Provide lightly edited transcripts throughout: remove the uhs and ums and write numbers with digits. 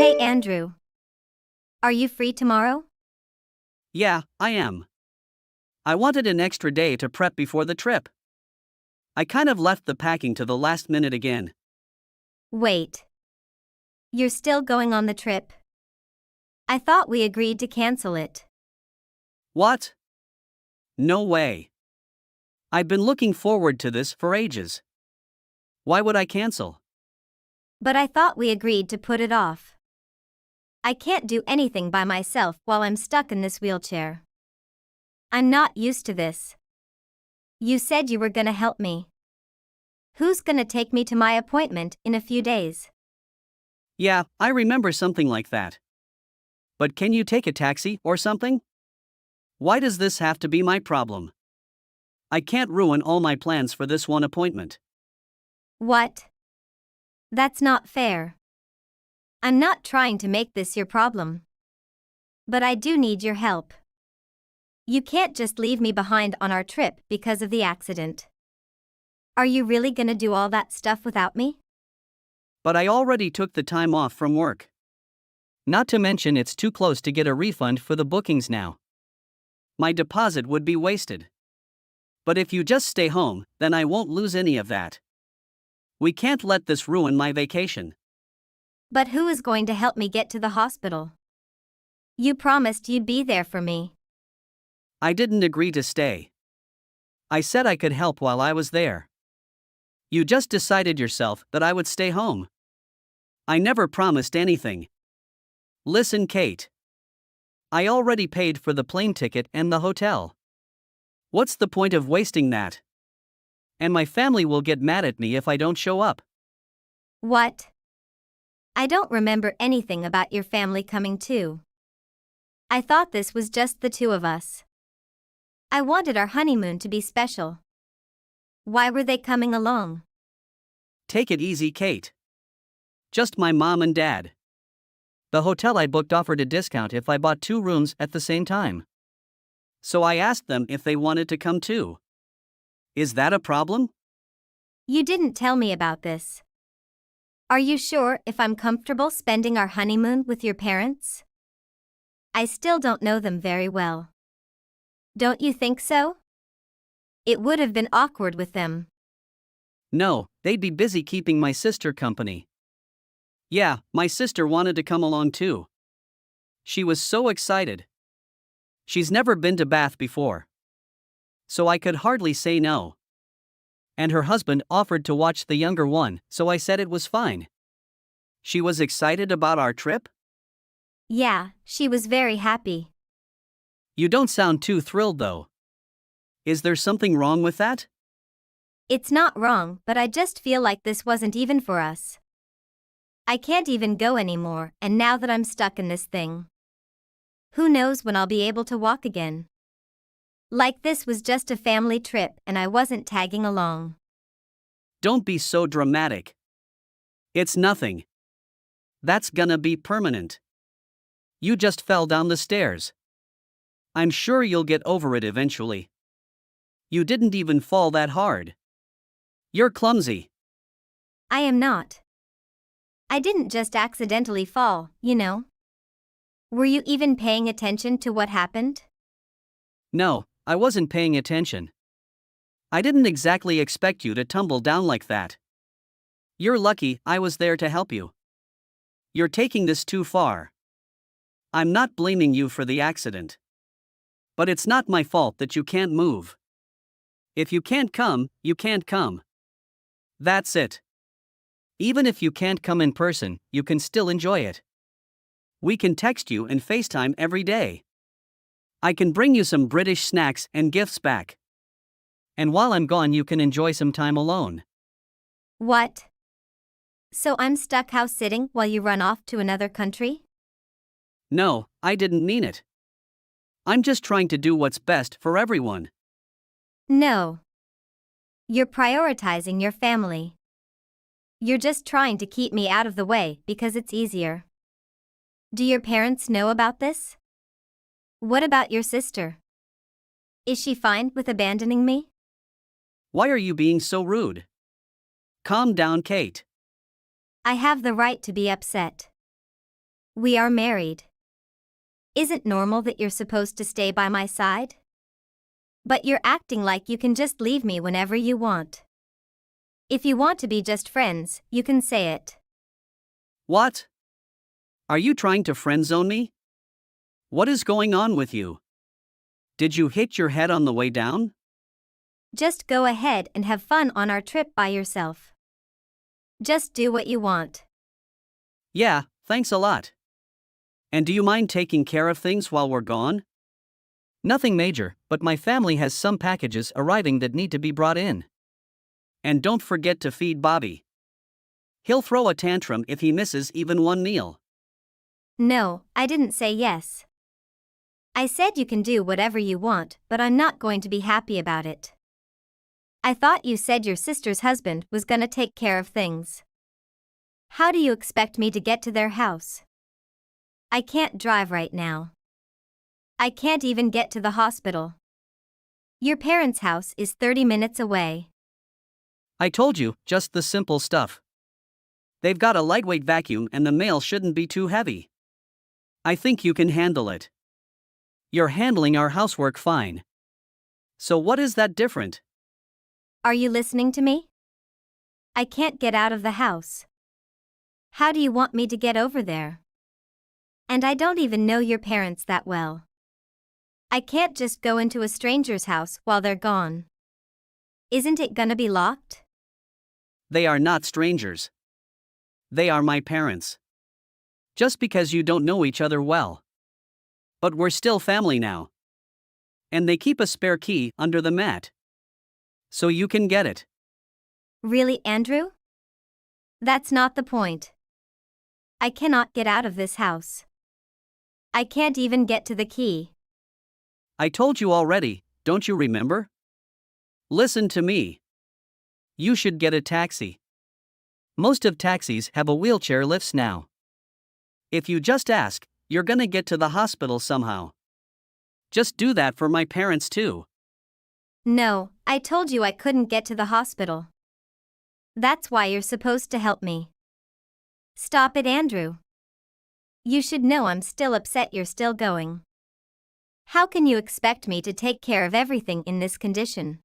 Hey Andrew, are you free tomorrow? Yeah, I am. I wanted an extra day to prep before the trip. I kind of left the packing to the last minute again. Wait, you're still going on the trip? I thought we agreed to cancel it. What? No way. I've been looking forward to this for ages. Why would I cancel? But I thought we agreed to put it off. I can't do anything by myself while I'm stuck in this wheelchair. I'm not used to this. You said you were gonna help me. Who's gonna take me to my appointment in a few days? Yeah, I remember something like that. But can you take a taxi or something? Why does this have to be my problem? I can't ruin all my plans for this one appointment. What? That's not fair. I'm not trying to make this your problem. But I do need your help. You can't just leave me behind on our trip because of the accident. Are you really gonna do all that stuff without me? But I already took the time off from work. Not to mention it's too close to get a refund for the bookings now. My deposit would be wasted. But if you just stay home, then I won't lose any of that. We can't let this ruin my vacation. But who is going to help me get to the hospital? You promised you'd be there for me. I didn't agree to stay. I said I could help while I was there. You just decided yourself that I would stay home. I never promised anything. Listen, Kate. I already paid for the plane ticket and the hotel. What's the point of wasting that? And my family will get mad at me if I don't show up. What? I don't remember anything about your family coming too. I thought this was just the two of us. I wanted our honeymoon to be special. Why were they coming along? Take it easy, Kate. Just my mom and dad. The hotel I booked offered a discount if I bought 2 rooms at the same time. So I asked them if they wanted to come too. Is that a problem? You didn't tell me about this. Are you sure if I'm comfortable spending our honeymoon with your parents? I still don't know them very well. Don't you think so? It would have been awkward with them. No, they'd be busy keeping my sister company. Yeah, my sister wanted to come along too. She was so excited. She's never been to Bath before. So I could hardly say no. And her husband offered to watch the younger one, so I said it was fine. She was excited about our trip? Yeah, she was very happy. You don't sound too thrilled though. Is there something wrong with that? It's not wrong, but I just feel like this wasn't even for us. I can't even go anymore, and now that I'm stuck in this thing, who knows when I'll be able to walk again? Like this was just a family trip and I wasn't tagging along. Don't be so dramatic. It's nothing. That's gonna be permanent. You just fell down the stairs. I'm sure you'll get over it eventually. You didn't even fall that hard. You're clumsy. I am not. I didn't just accidentally fall, you know. Were you even paying attention to what happened? No, I wasn't paying attention. I didn't exactly expect you to tumble down like that. You're lucky I was there to help you. You're taking this too far. I'm not blaming you for the accident. But it's not my fault that you can't move. If you can't come, you can't come. That's it. Even if you can't come in person, you can still enjoy it. We can text you and FaceTime every day. I can bring you some British snacks and gifts back. And while I'm gone, you can enjoy some time alone. What? So I'm stuck house sitting while you run off to another country? No, I didn't mean it. I'm just trying to do what's best for everyone. No. You're prioritizing your family. You're just trying to keep me out of the way because it's easier. Do your parents know about this? What about your sister? Is she fine with abandoning me? Why are you being so rude? Calm down, Kate. I have the right to be upset. We are married. Isn't normal that you're supposed to stay by my side? But you're acting like you can just leave me whenever you want. If you want to be just friends, you can say it. What? Are you trying to friend zone me? What is going on with you? Did you hit your head on the way down? Just go ahead and have fun on our trip by yourself. Just do what you want. Yeah, thanks a lot. And do you mind taking care of things while we're gone? Nothing major, but my family has some packages arriving that need to be brought in. And don't forget to feed Bobby. He'll throw a tantrum if he misses even one meal. No, I didn't say yes. I said you can do whatever you want, but I'm not going to be happy about it. I thought you said your sister's husband was gonna take care of things. How do you expect me to get to their house? I can't drive right now. I can't even get to the hospital. Your parents' house is 30 minutes away. I told you, just the simple stuff. They've got a lightweight vacuum and the mail shouldn't be too heavy. I think you can handle it. You're handling our housework fine. So what is that different? Are you listening to me? I can't get out of the house. How do you want me to get over there? And I don't even know your parents that well. I can't just go into a stranger's house while they're gone. Isn't it gonna be locked? They are not strangers. They are my parents. Just because you don't know each other well. But we're still family now. And they keep a spare key under the mat. So you can get it. Really, Andrew? That's not the point. I cannot get out of this house. I can't even get to the key. I told you already, don't you remember? Listen to me. You should get a taxi. Most of taxis have a wheelchair lifts now. If you just ask, you're gonna get to the hospital somehow. Just do that for my parents too. No, I told you I couldn't get to the hospital. That's why you're supposed to help me. Stop it, Andrew. You should know I'm still upset you're still going. How can you expect me to take care of everything in this condition?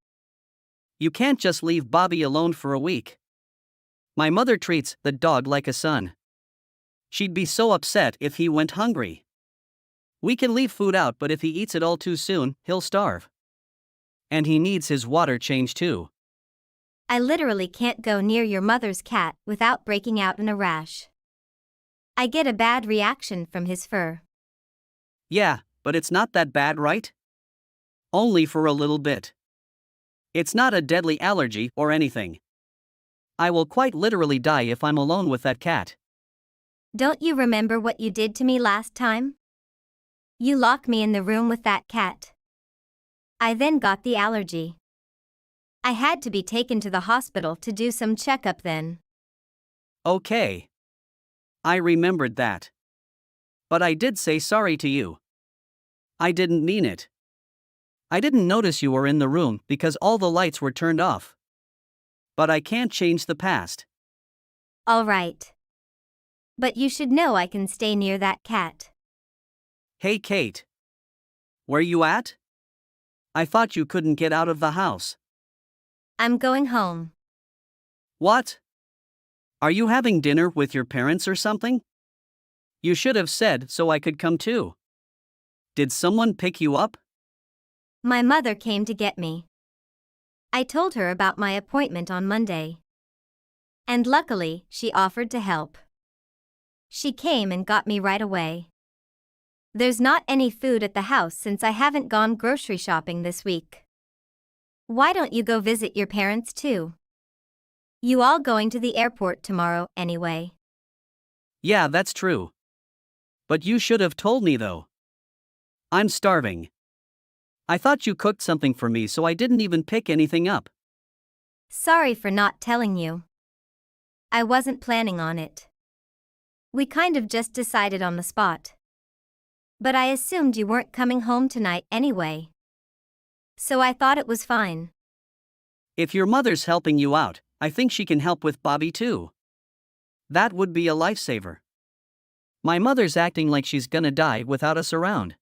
You can't just leave Bobby alone for a week. My mother treats the dog like a son. She'd be so upset if he went hungry. We can leave food out, but if he eats it all too soon, he'll starve. And he needs his water changed too. I literally can't go near your mother's cat without breaking out in a rash. I get a bad reaction from his fur. Yeah, but it's not that bad, right? Only for a little bit. It's not a deadly allergy or anything. I will quite literally die if I'm alone with that cat. Don't you remember what you did to me last time? You locked me in the room with that cat. I then got the allergy. I had to be taken to the hospital to do some checkup then. Okay. I remembered that. But I did say sorry to you. I didn't mean it. I didn't notice you were in the room because all the lights were turned off. But I can't change the past. All right. But you should know I can stay near that cat. Hey Kate. Where you at? I thought you couldn't get out of the house. I'm going home. What? Are you having dinner with your parents or something? You should have said so I could come too. Did someone pick you up? My mother came to get me. I told her about my appointment on Monday. And luckily, she offered to help. She came and got me right away. There's not any food at the house since I haven't gone grocery shopping this week. Why don't you go visit your parents too? You all going to the airport tomorrow anyway. Yeah, that's true. But you should have told me though. I'm starving. I thought you cooked something for me, so I didn't even pick anything up. Sorry for not telling you. I wasn't planning on it. We kind of just decided on the spot. But I assumed you weren't coming home tonight anyway. So I thought it was fine. If your mother's helping you out, I think she can help with Bobby too. That would be a lifesaver. My mother's acting like she's gonna die without us around.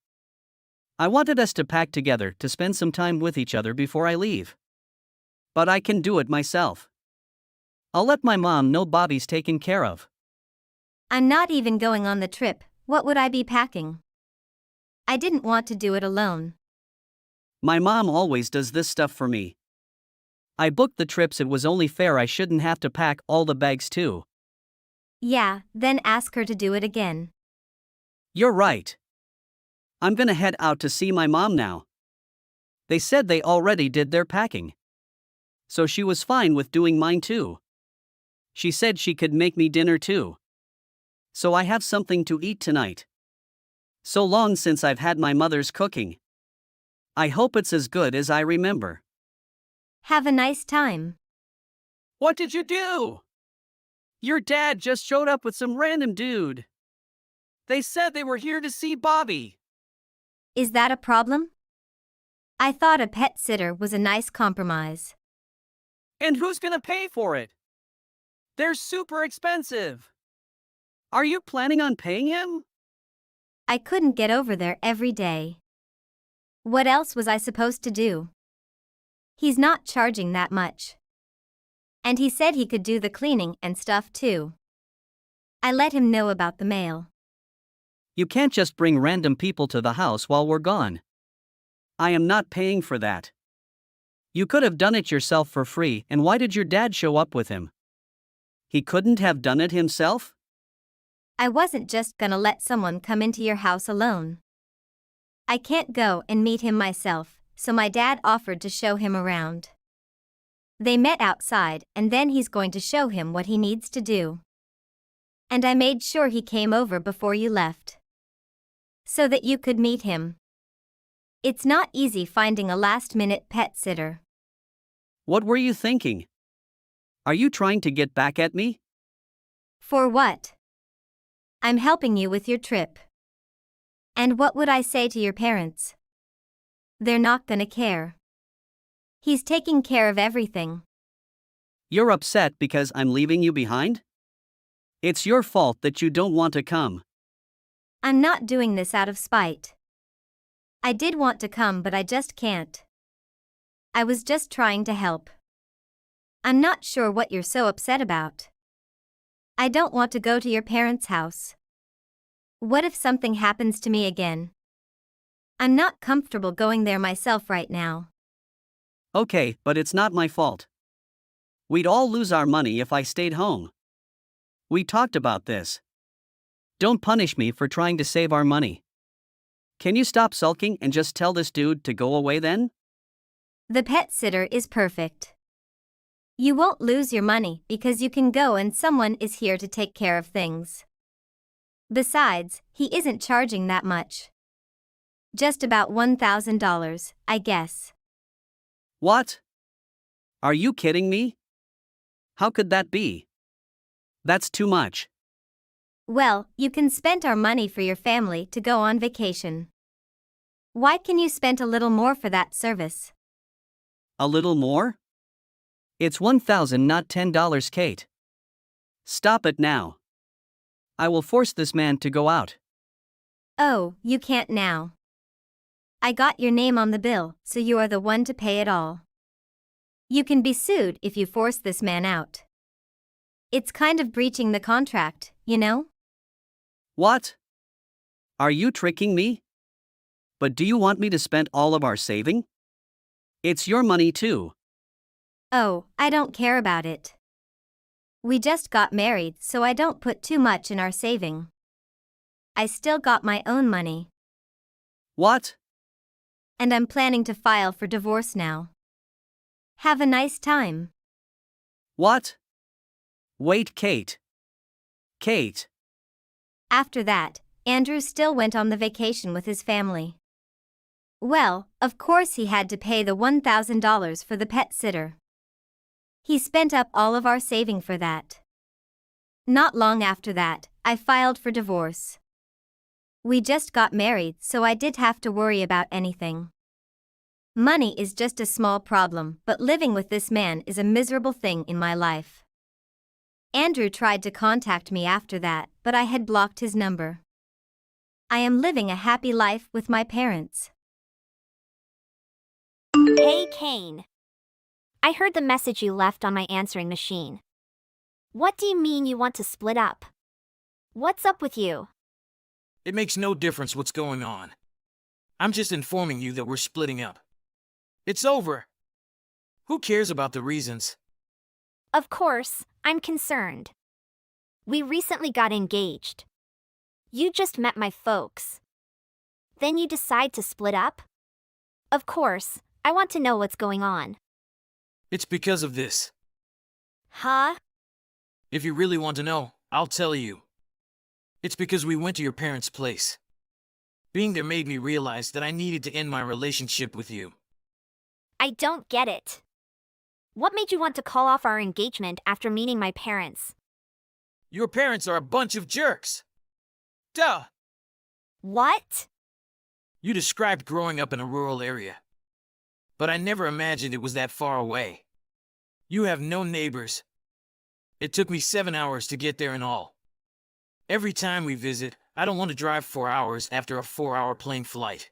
I wanted us to pack together to spend some time with each other before I leave. But I can do it myself. I'll let my mom know Bobby's taken care of. I'm not even going on the trip, what would I be packing? I didn't want to do it alone. My mom always does this stuff for me. I booked the trips, it was only fair I shouldn't have to pack all the bags too. Yeah, then ask her to do it again. You're right. I'm gonna head out to see my mom now. They said they already did their packing. So she was fine with doing mine too. She said she could make me dinner too. So I have something to eat tonight. So long since I've had my mother's cooking. I hope it's as good as I remember. Have a nice time. What did you do? Your dad just showed up with some random dude. They said they were here to see Bobby. Is that a problem? I thought a pet sitter was a nice compromise. And who's gonna pay for it? They're super expensive. Are you planning on paying him? I couldn't get over there every day. What else was I supposed to do? He's not charging that much. And he said he could do the cleaning and stuff too. I let him know about the mail. You can't just bring random people to the house while we're gone. I am not paying for that. You could have done it yourself for free, and why did your dad show up with him? He couldn't have done it himself? I wasn't just gonna let someone come into your house alone. I can't go and meet him myself, so my dad offered to show him around. They met outside, and then he's going to show him what he needs to do. And I made sure he came over before you left, so that you could meet him. It's not easy finding a last-minute pet sitter. What were you thinking? Are you trying to get back at me? For what? I'm helping you with your trip. And what would I say to your parents? They're not gonna care. He's taking care of everything. You're upset because I'm leaving you behind? It's your fault that you don't want to come. I'm not doing this out of spite. I did want to come, but I just can't. I was just trying to help. I'm not sure what you're so upset about. I don't want to go to your parents' house. What if something happens to me again? I'm not comfortable going there myself right now. Okay, but it's not my fault. We'd all lose our money if I stayed home. We talked about this. Don't punish me for trying to save our money. Can you stop sulking and just tell this dude to go away then? The pet sitter is perfect. You won't lose your money because you can go and someone is here to take care of things. Besides, he isn't charging that much. Just about $1,000, I guess. What? Are you kidding me? How could that be? That's too much. Well, you can spend our money for your family to go on vacation. Why can you spend a little more for that service? A little more? It's $1,000, not $10, Kate. Stop it now. I will force this man to go out. Oh, you can't now. I got your name on the bill, so you are the one to pay it all. You can be sued if you force this man out. It's kind of breaching the contract, you know? What? Are you tricking me? But do you want me to spend all of our saving? It's your money too. Oh, I don't care about it. We just got married, so I don't put too much in our saving. I still got my own money. What? And I'm planning to file for divorce now. Have a nice time. What? Wait, Kate. Kate. After that, Andrew still went on the vacation with his family. Well, of course he had to pay the $1,000 for the pet sitter. He spent up all of our saving for that. Not long after that, I filed for divorce. We just got married, so I didn't have to worry about anything. Money is just a small problem, but living with this man is a miserable thing in my life. Andrew tried to contact me after that, but I had blocked his number. I am living a happy life with my parents. Hey, Kane. I heard the message you left on my answering machine. What do you mean you want to split up? What's up with you? It makes no difference what's going on. I'm just informing you that we're splitting up. It's over. Who cares about the reasons? Of course, I'm concerned. We recently got engaged. You just met my folks. Then you decide to split up? Of course, I want to know what's going on. It's because of this. Huh? If you really want to know, I'll tell you. It's because we went to your parents' place. Being there made me realize that I needed to end my relationship with you. I don't get it. What made you want to call off our engagement after meeting my parents? Your parents are a bunch of jerks. Duh! What? You described growing up in a rural area. But I never imagined it was that far away. You have no neighbors. It took me 7 hours to get there in all. Every time we visit, I don't want to drive 4 hours after a 4-hour plane flight.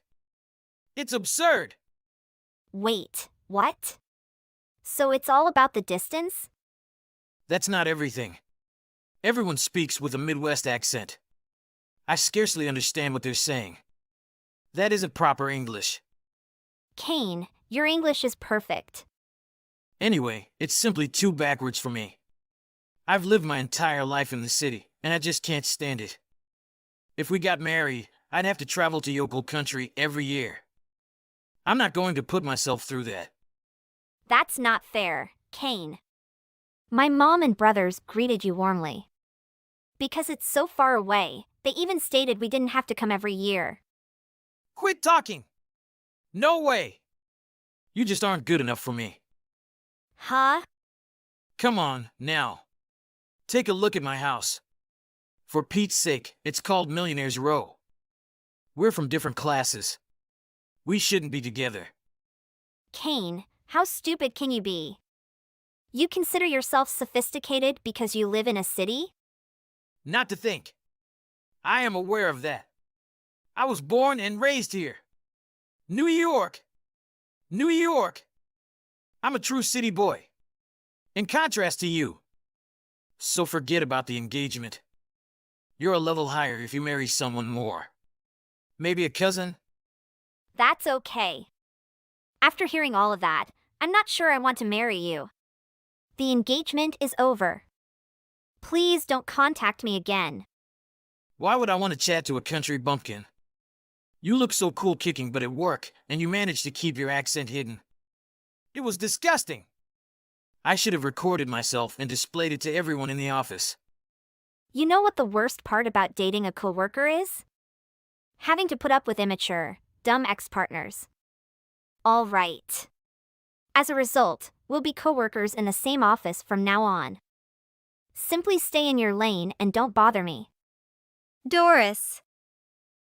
It's absurd! Wait, what? So it's all about the distance? That's not everything. Everyone speaks with a Midwest accent. I scarcely understand what they're saying. That isn't proper English. Kane, your English is perfect. Anyway, it's simply too backwards for me. I've lived my entire life in the city, and I just can't stand it. If we got married, I'd have to travel to yokel country every year. I'm not going to put myself through that. That's not fair, Kane. My mom and brothers greeted you warmly. Because it's so far away, they even stated we didn't have to come every year. Quit talking! No way! You just aren't good enough for me. Huh? Come on, now. Take a look at my house. For Pete's sake, it's called Millionaire's Row. We're from different classes. We shouldn't be together. Kane, how stupid can you be? You consider yourself sophisticated because you live in a city? Not to think. I am aware of that. I was born and raised here. New York! New York! I'm a true city boy. In contrast to you. So forget about the engagement. You're a level higher if you marry someone more. Maybe a cousin? That's okay. After hearing all of that, I'm not sure I want to marry you. The engagement is over. Please don't contact me again. Why would I want to chat to a country bumpkin? You look so cool kicking butt at work, and you managed to keep your accent hidden. It was disgusting. I should have recorded myself and displayed it to everyone in the office. You know what the worst part about dating a coworker is? Having to put up with immature, dumb ex-partners. All right. As a result, we'll be coworkers in the same office from now on. Simply stay in your lane and don't bother me. Doris,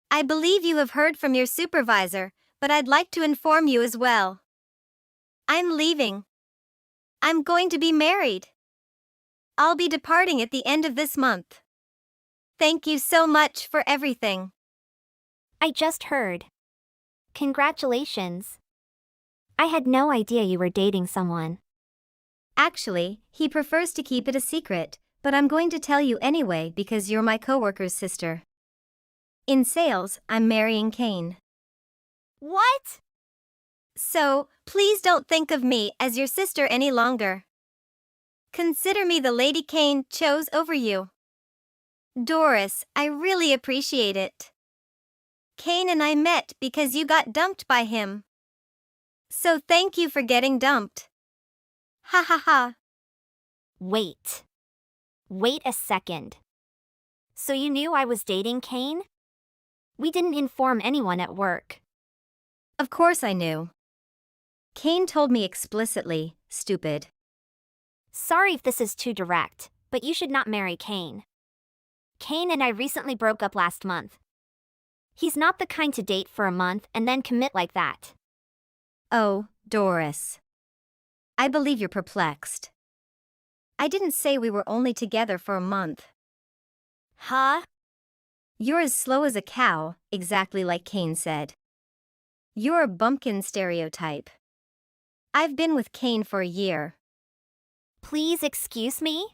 I believe you have heard from your supervisor, but I'd like to inform you as well. I'm leaving. I'm going to be married. I'll be departing at the end of this month. Thank you so much for everything. I just heard. Congratulations. I had no idea you were dating someone. Actually, he prefers to keep it a secret, but I'm going to tell you anyway because you're my coworker's sister. In sales, I'm marrying Kane. What? So, please don't think of me as your sister any longer. Consider me the lady Kane chose over you. Doris, I really appreciate it. Kane and I met because you got dumped by him. So thank you for getting dumped. Ha ha ha. Wait. Wait a second. So you knew I was dating Kane? We didn't inform anyone at work. Of course I knew. Kane told me explicitly, stupid. Sorry if this is too direct, but you should not marry Kane. Kane and I recently broke up last month. He's not the kind to date for a month and then commit like that. Oh, Doris. I believe you're perplexed. I didn't say we were only together for a month. Huh? You're as slow as a cow, exactly like Kane said. You're a bumpkin stereotype. I've been with Kane for a year. Please excuse me?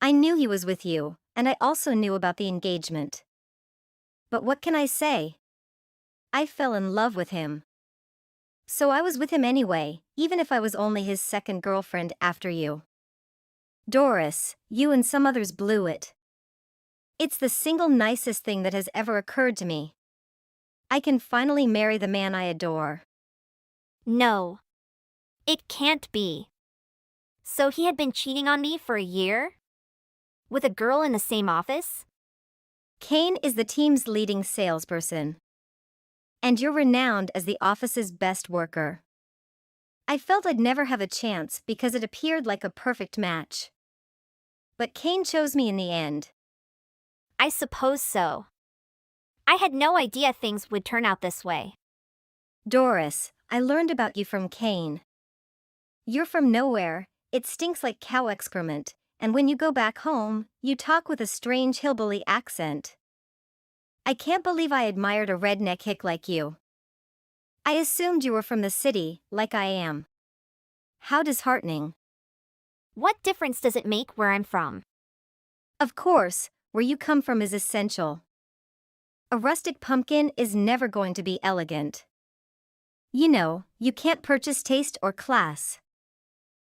I knew he was with you, and I also knew about the engagement. But what can I say? I fell in love with him. So I was with him anyway, even if I was only his second girlfriend after you. Doris, you and some others blew it. It's the single nicest thing that has ever occurred to me. I can finally marry the man I adore. No. It can't be. So he had been cheating on me for a year? With a girl in the same office? Kane is the team's leading salesperson. And you're renowned as the office's best worker. I felt I'd never have a chance because it appeared like a perfect match. But Kane chose me in the end. I suppose so. I had no idea things would turn out this way. Doris, I learned about you from Kane. You're from nowhere, it stinks like cow excrement, and when you go back home, you talk with a strange hillbilly accent. I can't believe I admired a redneck hick like you. I assumed you were from the city, like I am. How disheartening. What difference does it make where I'm from? Of course, where you come from is essential. A rustic pumpkin is never going to be elegant. You know, you can't purchase taste or class.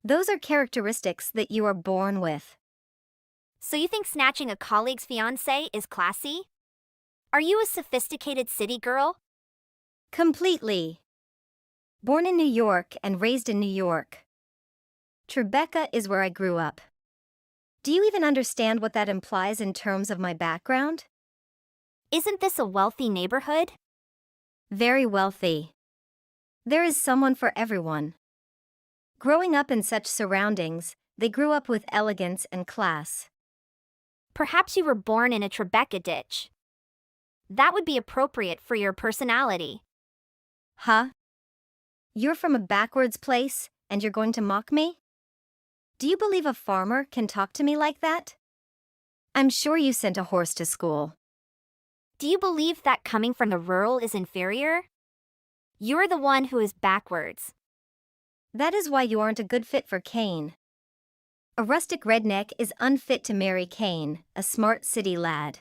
Those are characteristics that you are born with. So you think snatching a colleague's fiancé is classy? Are you a sophisticated city girl? Completely. Born in New York and raised in New York. Tribeca is where I grew up. Do you even understand what that implies in terms of my background? Isn't this a wealthy neighborhood? Very wealthy. There is someone for everyone. Growing up in such surroundings, they grew up with elegance and class. Perhaps you were born in a Tribeca ditch. That would be appropriate for your personality. Huh? You're from a backwards place, and you're going to mock me? Do you believe a farmer can talk to me like that? I'm sure you sent a horse to school. Do you believe that coming from the rural is inferior? You're the one who is backwards. That is why you aren't a good fit for Kane. A rustic redneck is unfit to marry Kane, a smart city lad.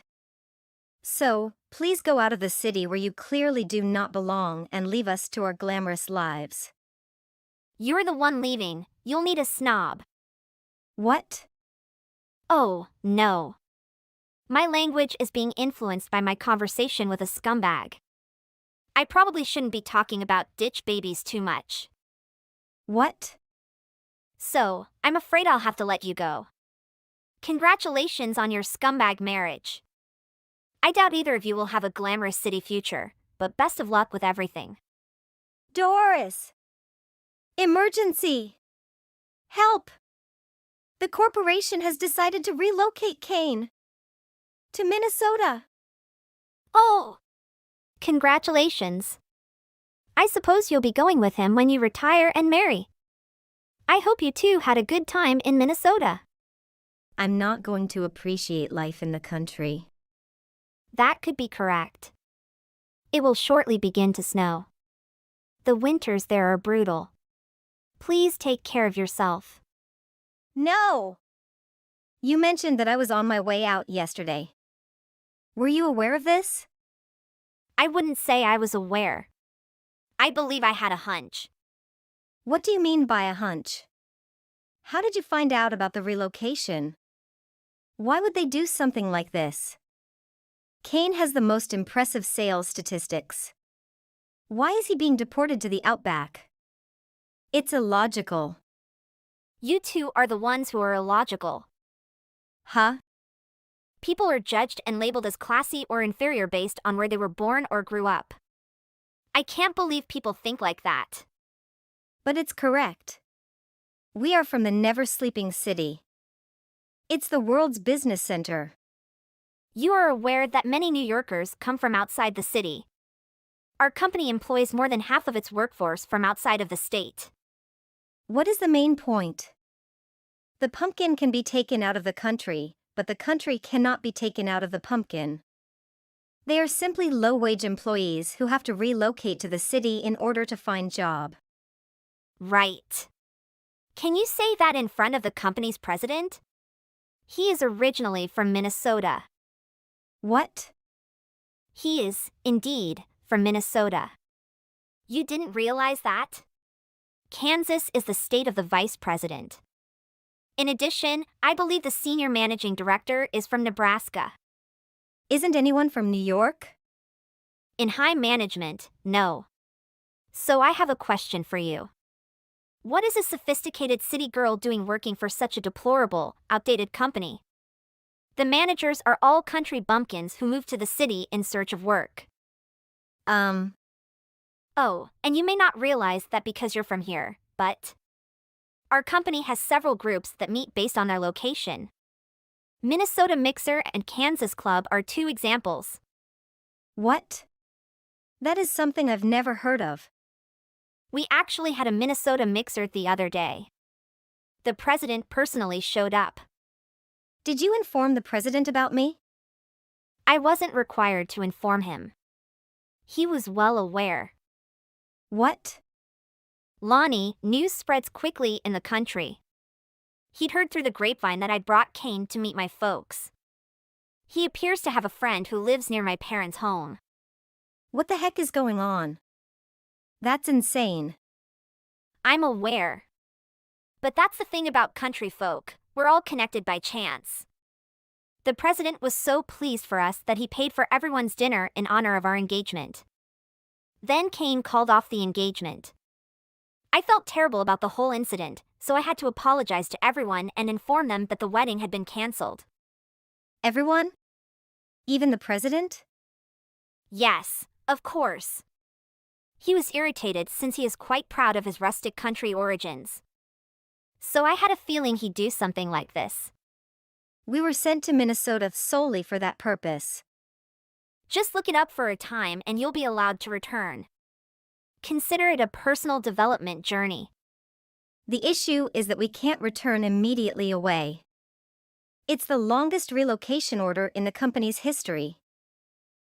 So, please go out of the city where you clearly do not belong and leave us to our glamorous lives. You're the one leaving, you'll need a snob. What? Oh, no. My language is being influenced by my conversation with a scumbag. I probably shouldn't be talking about ditch babies too much. What? So, I'm afraid I'll have to let you go. Congratulations on your scumbag marriage. I doubt either of you will have a glamorous city future, but best of luck with everything. Doris! Emergency! Help! The corporation has decided to relocate Kane to Minnesota. Oh! Congratulations. I suppose you'll be going with him when you retire and marry. I hope you two had a good time in Minnesota. I'm not going to appreciate life in the country. That could be correct. It will shortly begin to snow. The winters there are brutal. Please take care of yourself. No! You mentioned that I was on my way out yesterday. Were you aware of this? I wouldn't say I was aware. I believe I had a hunch. What do you mean by a hunch? How did you find out about the relocation? Why would they do something like this? Kane has the most impressive sales statistics. Why is he being deported to the outback? It's illogical. You two are the ones who are illogical. Huh? People are judged and labeled as classy or inferior based on where they were born or grew up. I can't believe people think like that. But it's correct. We are from the never-sleeping city. It's the world's business center. You are aware that many New Yorkers come from outside the city. Our company employs more than half of its workforce from outside of the state. What is the main point? The pumpkin can be taken out of the country, but the country cannot be taken out of the pumpkin. They are simply low-wage employees who have to relocate to the city in order to find job. Right. Can you say that in front of the company's president? He is originally from Minnesota. What? He is, indeed, from Minnesota. You didn't realize that? Kansas is the state of the vice president. In addition, I believe the senior managing director is from Nebraska. Isn't anyone from New York? In high management, no. So I have a question for you. What is a sophisticated city girl doing working for such a deplorable, outdated company? The managers are all country bumpkins who moved to the city in search of work. Oh, and you may not realize that because you're from here, but our company has several groups that meet based on their location. Minnesota Mixer and Kansas Club are two examples. What? That is something I've never heard of. We actually had a Minnesota Mixer the other day. The president personally showed up. Did you inform the president about me? I wasn't required to inform him. He was well aware. What? Lonnie, news spreads quickly in the country. He'd heard through the grapevine that I'd brought Kane to meet my folks. He appears to have a friend who lives near my parents' home. What the heck is going on? That's insane. I'm aware. But that's the thing about country folk, we're all connected by chance. The president was so pleased for us that he paid for everyone's dinner in honor of our engagement. Then Kane called off the engagement. I felt terrible about the whole incident, so I had to apologize to everyone and inform them that the wedding had been canceled. Everyone? Even the president? Yes, of course. He was irritated since he is quite proud of his rustic country origins. So I had a feeling he'd do something like this. We were sent to Minnesota solely for that purpose. Just look it up for a time and you'll be allowed to return. Consider it a personal development journey. The issue is that we can't return immediately away. It's the longest relocation order in the company's history.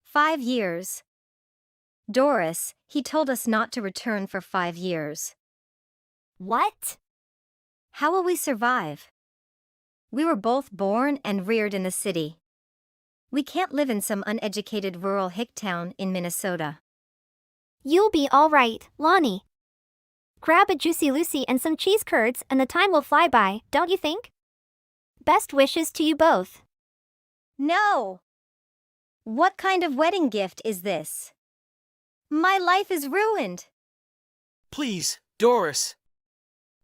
5 years. Doris, he told us not to return for 5 years. What? How will we survive? We were both born and reared in the city. We can't live in some uneducated rural hick town in Minnesota. You'll be all right, Lonnie. Grab a Juicy Lucy and some cheese curds and the time will fly by, don't you think? Best wishes to you both. No! What kind of wedding gift is this? My life is ruined. Please, Doris.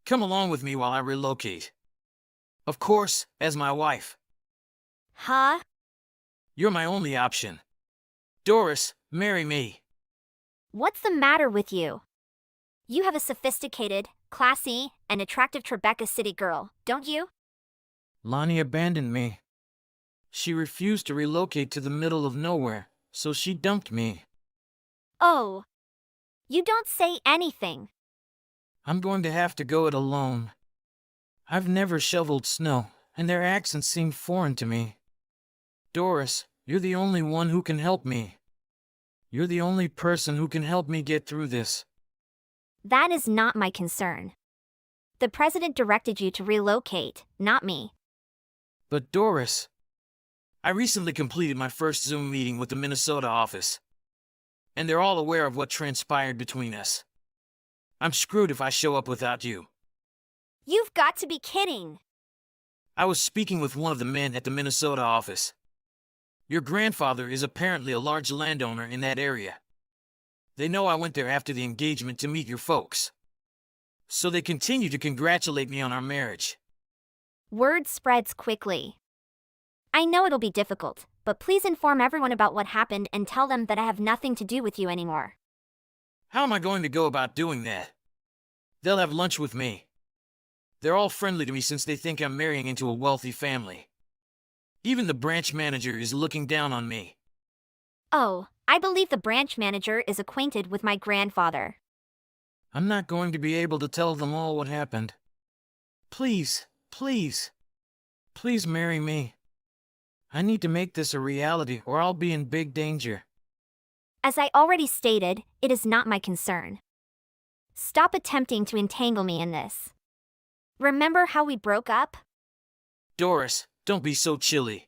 Come along with me while I relocate. Of course, as my wife. Huh? You're my only option. Doris, marry me. What's the matter with you? You have a sophisticated, classy, and attractive Tribeca city girl, don't you? Lonnie abandoned me. She refused to relocate to the middle of nowhere, so she dumped me. Oh. You don't say anything. I'm going to have to go it alone. I've never shoveled snow, and their accents seem foreign to me. Doris, you're the only one who can help me. You're the only person who can help me get through this. That is not my concern. The president directed you to relocate, not me. But Doris, I recently completed my first Zoom meeting with the Minnesota office, and they're all aware of what transpired between us. I'm screwed if I show up without you. You've got to be kidding. I was speaking with one of the men at the Minnesota office. Your grandfather is apparently a large landowner in that area. They know I went there after the engagement to meet your folks. So they continue to congratulate me on our marriage. Word spreads quickly. I know it'll be difficult, but please inform everyone about what happened and tell them that I have nothing to do with you anymore. How am I going to go about doing that? They'll have lunch with me. They're all friendly to me since they think I'm marrying into a wealthy family. Even the branch manager is looking down on me. Oh, I believe the branch manager is acquainted with my grandfather. I'm not going to be able to tell them all what happened. Please, Please. Please marry me. I need to make this a reality or I'll be in big danger. As I already stated, it is not my concern. Stop attempting to entangle me in this. Remember how we broke up? Doris, don't be so chilly.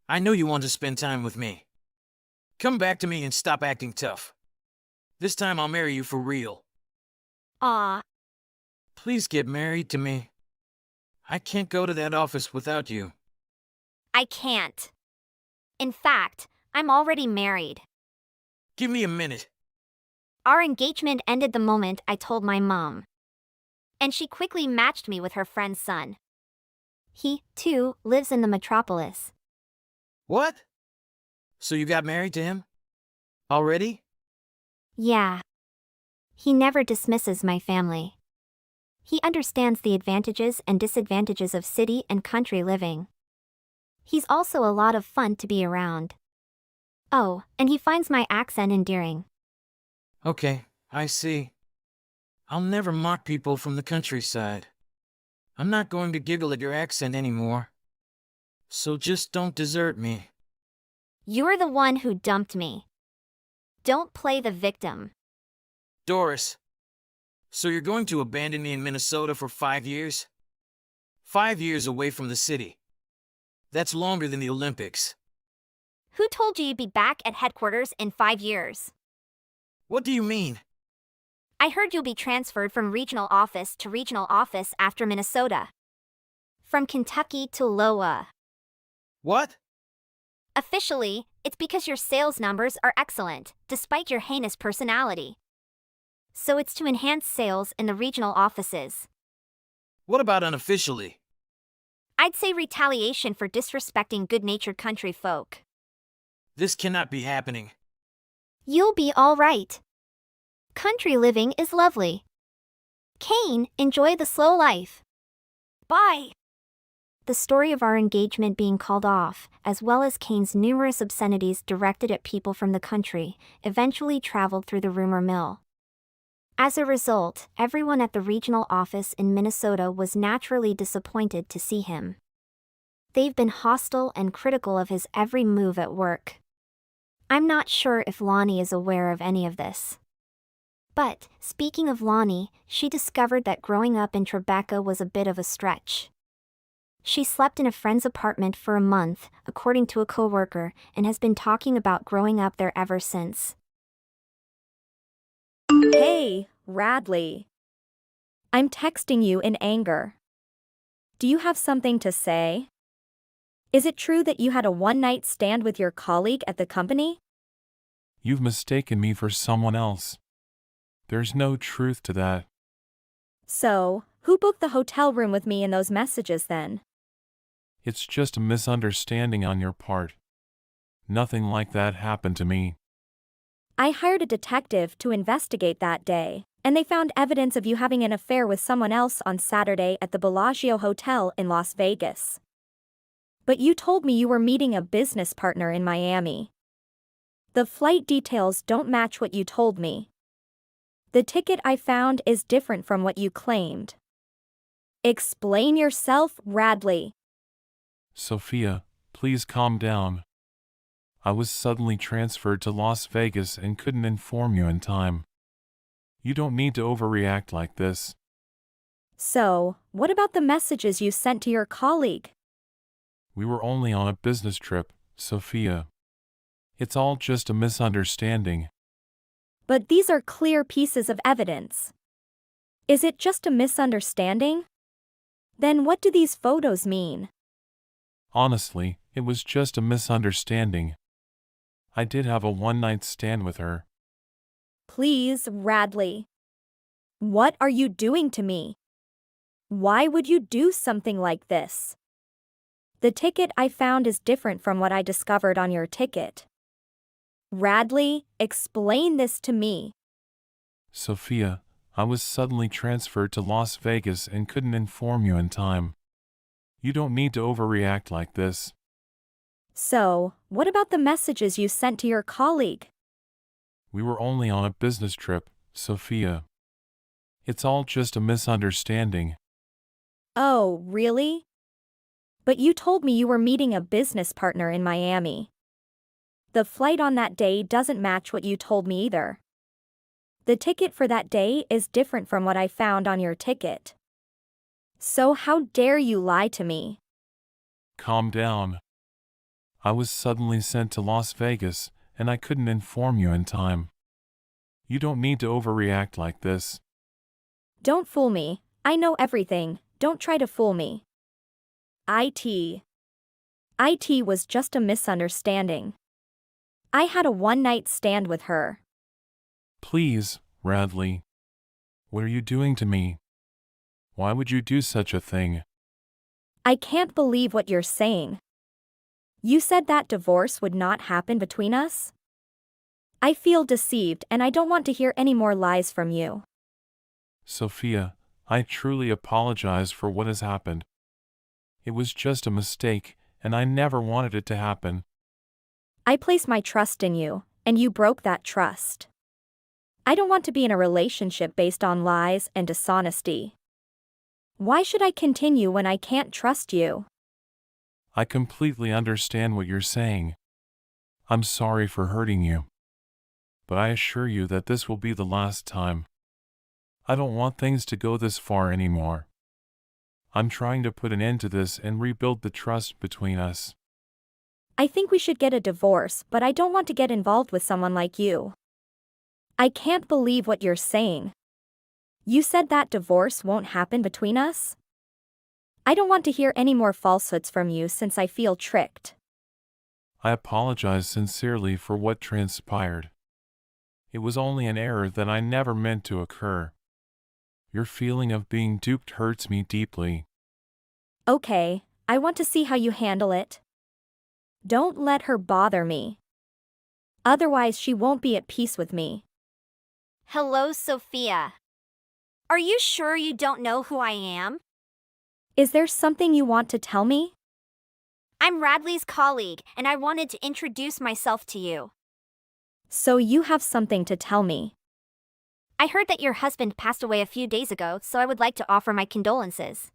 I know you want to spend time with me. Come back to me and stop acting tough. This time I'll marry you for real. Aw, Please get married to me. I can't go to that office without you. I can't. In fact, I'm already married. Give me a minute. Our engagement ended the moment I told my mom. And she quickly matched me with her friend's son. He, too, lives in the metropolis. What? So you got married to him? Already? Yeah. He never dismisses my family. He understands the advantages and disadvantages of city and country living. He's also a lot of fun to be around. Oh, and he finds my accent endearing. Okay, I see. I'll never mock people from the countryside. I'm not going to giggle at your accent anymore. So just don't desert me. You're the one who dumped me. Don't play the victim. Doris, so you're going to abandon me in Minnesota for 5 years? 5 years away from the city. That's longer than the Olympics. Who told you you'd be back at headquarters in 5 years? What do you mean? I heard you'll be transferred from regional office to regional office after Minnesota. From Kentucky to Iowa. What? Officially, it's because your sales numbers are excellent, despite your heinous personality. So it's to enhance sales in the regional offices. What about unofficially? I'd say retaliation for disrespecting good-natured country folk. This cannot be happening. You'll be all right. Country living is lovely. Kane, enjoy the slow life. Bye. The story of our engagement being called off, as well as Kane's numerous obscenities directed at people from the country, eventually traveled through the rumor mill. As a result, everyone at the regional office in Minnesota was naturally disappointed to see him. They've been hostile and critical of his every move at work. I'm not sure if Lonnie is aware of any of this. But, speaking of Lonnie, she discovered that growing up in Tribeca was a bit of a stretch. She slept in a friend's apartment for a month, according to a coworker, and has been talking about growing up there ever since. Hey, Radley. I'm texting you in anger. Do you have something to say? Is it true that you had a one-night stand with your colleague at the company? You've mistaken me for someone else. There's no truth to that. So, who booked the hotel room with me in those messages then? It's just a misunderstanding on your part. Nothing like that happened to me. I hired a detective to investigate that day, and they found evidence of you having an affair with someone else on Saturday at the Bellagio Hotel in Las Vegas. But you told me you were meeting a business partner in Miami. The flight details don't match what you told me. The ticket I found is different from what you claimed. Explain yourself, Radley. Sophia, please calm down. I was suddenly transferred to Las Vegas and couldn't inform you in time. You don't need to overreact like this. So, what about the messages you sent to your colleague? We were only on a business trip, Sophia. It's all just a misunderstanding. But these are clear pieces of evidence. Is it just a misunderstanding? Then what do these photos mean? Honestly, it was just a misunderstanding. I did have a one-night stand with her. Please, Radley. What are you doing to me? Why would you do something like this? The ticket I found is different from what I discovered on your ticket. Radley, explain this to me. Sophia, I was suddenly transferred to Las Vegas and couldn't inform you in time. You don't need to overreact like this. So, what about the messages you sent to your colleague? We were only on a business trip, Sophia. It's all just a misunderstanding. Oh, really? But you told me you were meeting a business partner in Miami. The flight on that day doesn't match what you told me either. The ticket for that day is different from what I found on your ticket. So how dare you lie to me? Calm down. I was suddenly sent to Las Vegas, and I couldn't inform you in time. You don't need to overreact like this. Don't fool me. I know everything. Don't try to fool me. IT was just a misunderstanding. I had a one-night stand with her. Please, Radley. What are you doing to me? Why would you do such a thing? I can't believe what you're saying. You said that divorce would not happen between us? I feel deceived and I don't want to hear any more lies from you. Sophia, I truly apologize for what has happened. It was just a mistake, and I never wanted it to happen. I place my trust in you, and you broke that trust. I don't want to be in a relationship based on lies and dishonesty. Why should I continue when I can't trust you? I completely understand what you're saying. I'm sorry for hurting you. But I assure you that this will be the last time. I don't want things to go this far anymore. I'm trying to put an end to this and rebuild the trust between us. I think we should get a divorce, but I don't want to get involved with someone like you. I can't believe what you're saying. You said that divorce won't happen between us? I don't want to hear any more falsehoods from you since I feel tricked. I apologize sincerely for what transpired. It was only an error that I never meant to occur. Your feeling of being duped hurts me deeply. Okay, I want to see how you handle it. Don't let her bother me. Otherwise she won't be at peace with me. Hello, Sophia. Are you sure you don't know who I am? Is there something you want to tell me? I'm Radley's colleague, and I wanted to introduce myself to you. So you have something to tell me. I heard that your husband passed away a few days ago, so I would like to offer my condolences.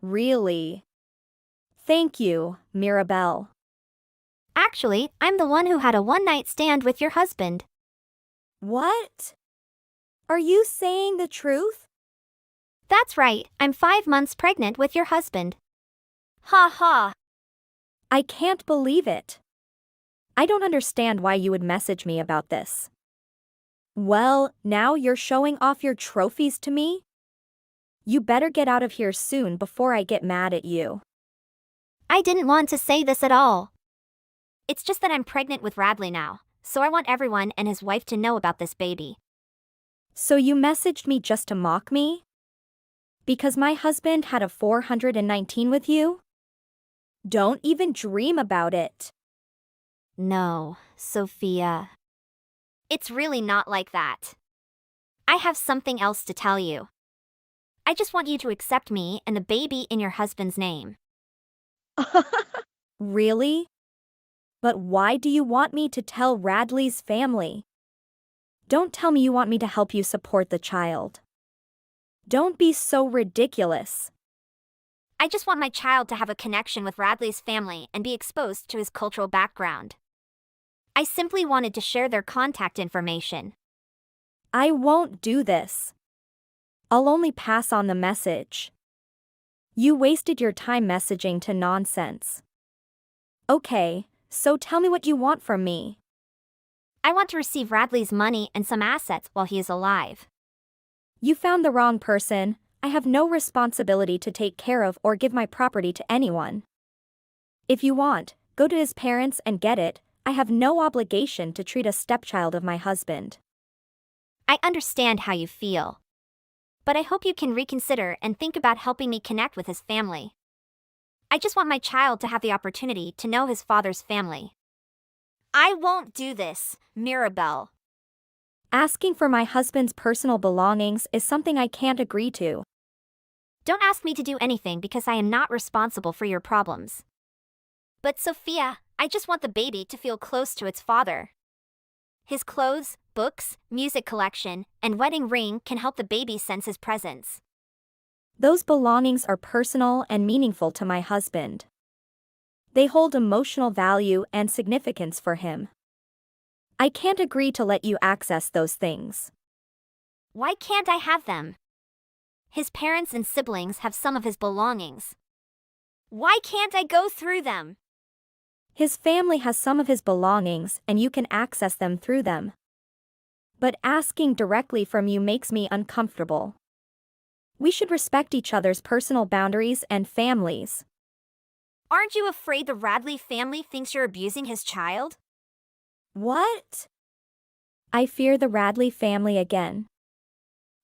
Really? Thank you, Mirabelle. Actually, I'm the one who had a one-night stand with your husband. What? Are you saying the truth? That's right, I'm 5 months pregnant with your husband. Ha ha. I can't believe it. I don't understand why you would message me about this. Well, now you're showing off your trophies to me? You better get out of here soon before I get mad at you. I didn't want to say this at all. It's just that I'm pregnant with Radley now, so I want everyone and his wife to know about this baby. So you messaged me just to mock me? Because my husband had a 419 with you? Don't even dream about it. No, Sophia. It's really not like that. I have something else to tell you. I just want you to accept me and the baby in your husband's name. Really? But why do you want me to tell Radley's family? Don't tell me you want me to help you support the child. Don't be so ridiculous. I just want my child to have a connection with Radley's family and be exposed to his cultural background. I simply wanted to share their contact information. I won't do this. I'll only pass on the message. You wasted your time messaging to nonsense. Okay, so tell me what you want from me. I want to receive Radley's money and some assets while he is alive. You found the wrong person. I have no responsibility to take care of or give my property to anyone. If you want, go to his parents and get it. I have no obligation to treat a stepchild of my husband. I understand how you feel. But I hope you can reconsider and think about helping me connect with his family. I just want my child to have the opportunity to know his father's family. I won't do this, Mirabelle. Asking for my husband's personal belongings is something I can't agree to. Don't ask me to do anything because I am not responsible for your problems. But Sophia, I just want the baby to feel close to its father. His clothes, books, music collection, and wedding ring can help the baby sense his presence. Those belongings are personal and meaningful to my husband. They hold emotional value and significance for him. I can't agree to let you access those things. Why can't I have them? His parents and siblings have some of his belongings. Why can't I go through them? His family has some of his belongings and you can access them through them. But asking directly from you makes me uncomfortable. We should respect each other's personal boundaries and families. Aren't you afraid the Radley family thinks you're abusing his child? What? I fear the Radley family again.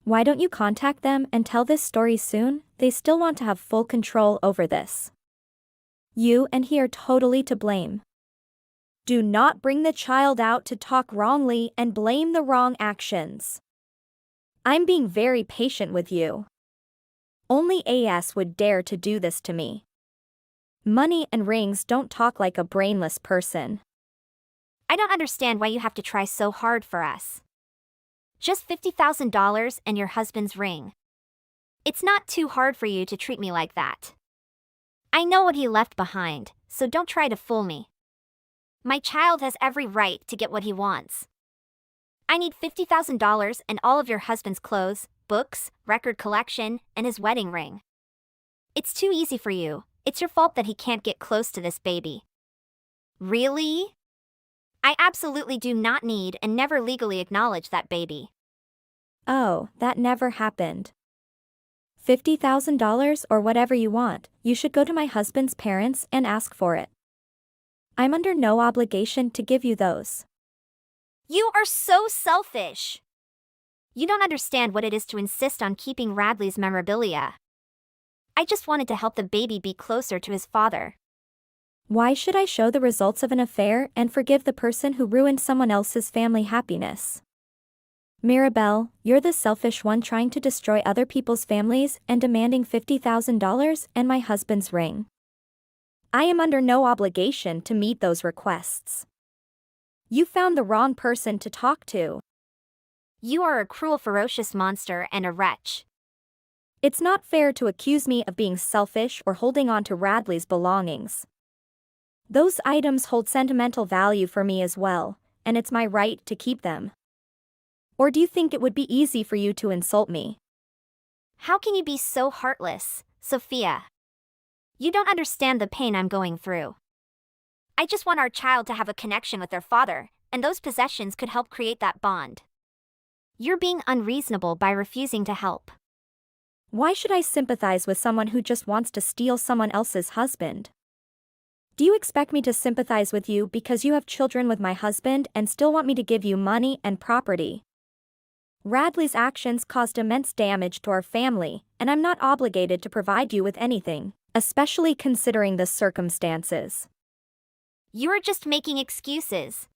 Why don't you contact them and tell this story soon? They still want to have full control over this. You and he are totally to blame. Do not bring the child out to talk wrongly and blame the wrong actions. I'm being very patient with you. Only AS would dare to do this to me. Money and rings don't talk like a brainless person. I don't understand why you have to try so hard for us. Just $50,000 and your husband's ring. It's not too hard for you to treat me like that. I know what he left behind, so don't try to fool me. My child has every right to get what he wants. I need $50,000 and all of your husband's clothes, books, record collection, and his wedding ring. It's too easy for you. It's your fault that he can't get close to this baby. Really? I absolutely do not need and never legally acknowledge that baby. Oh, that never happened. $50,000 or whatever you want, you should go to my husband's parents and ask for it. I'm under no obligation to give you those. You are so selfish. You don't understand what it is to insist on keeping Radley's memorabilia. I just wanted to help the baby be closer to his father. Why should I show the results of an affair and forgive the person who ruined someone else's family happiness? Mirabelle, you're the selfish one trying to destroy other people's families and demanding $50,000 and my husband's ring. I am under no obligation to meet those requests. You found the wrong person to talk to. You are a cruel, ferocious monster and a wretch. It's not fair to accuse me of being selfish or holding on to Radley's belongings. Those items hold sentimental value for me as well, and it's my right to keep them. Or do you think it would be easy for you to insult me? How can you be so heartless, Sophia? You don't understand the pain I'm going through. I just want our child to have a connection with their father, and those possessions could help create that bond. You're being unreasonable by refusing to help. Why should I sympathize with someone who just wants to steal someone else's husband? Do you expect me to sympathize with you because you have children with my husband and still want me to give you money and property? Radley's actions caused immense damage to our family, and I'm not obligated to provide you with anything, especially considering the circumstances. You're just making excuses.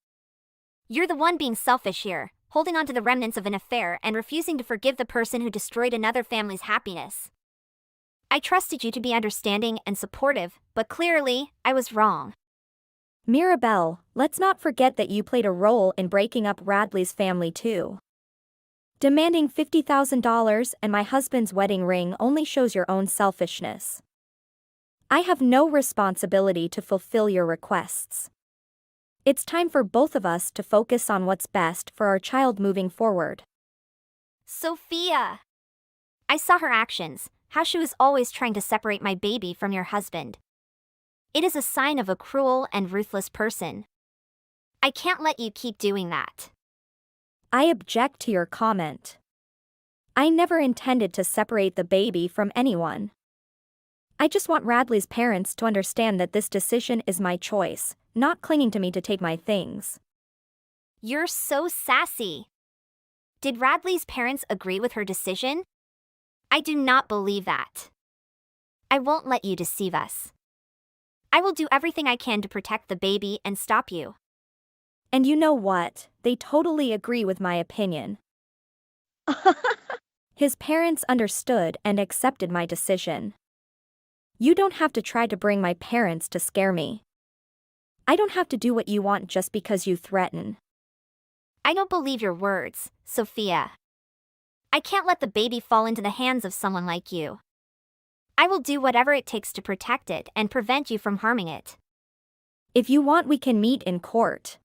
You're the one being selfish here, holding on to the remnants of an affair and refusing to forgive the person who destroyed another family's happiness. I trusted you to be understanding and supportive, but clearly, I was wrong. Mirabelle, let's not forget that you played a role in breaking up Radley's family too. Demanding $50,000 and my husband's wedding ring only shows your own selfishness. I have no responsibility to fulfill your requests. It's time for both of us to focus on what's best for our child moving forward. Sophia! I saw her actions, how she was always trying to separate my baby from your husband. It is a sign of a cruel and ruthless person. I can't let you keep doing that. I object to your comment. I never intended to separate the baby from anyone. I just want Radley's parents to understand that this decision is my choice, not clinging to me to take my things. You're so sassy. Did Radley's parents agree with her decision? I do not believe that. I won't let you deceive us. I will do everything I can to protect the baby and stop you. And you know what? They totally agree with my opinion. His parents understood and accepted my decision. You don't have to try to bring my parents to scare me. I don't have to do what you want just because you threaten. I don't believe your words, Sophia. I can't let the baby fall into the hands of someone like you. I will do whatever it takes to protect it and prevent you from harming it. If you want, we can meet in court.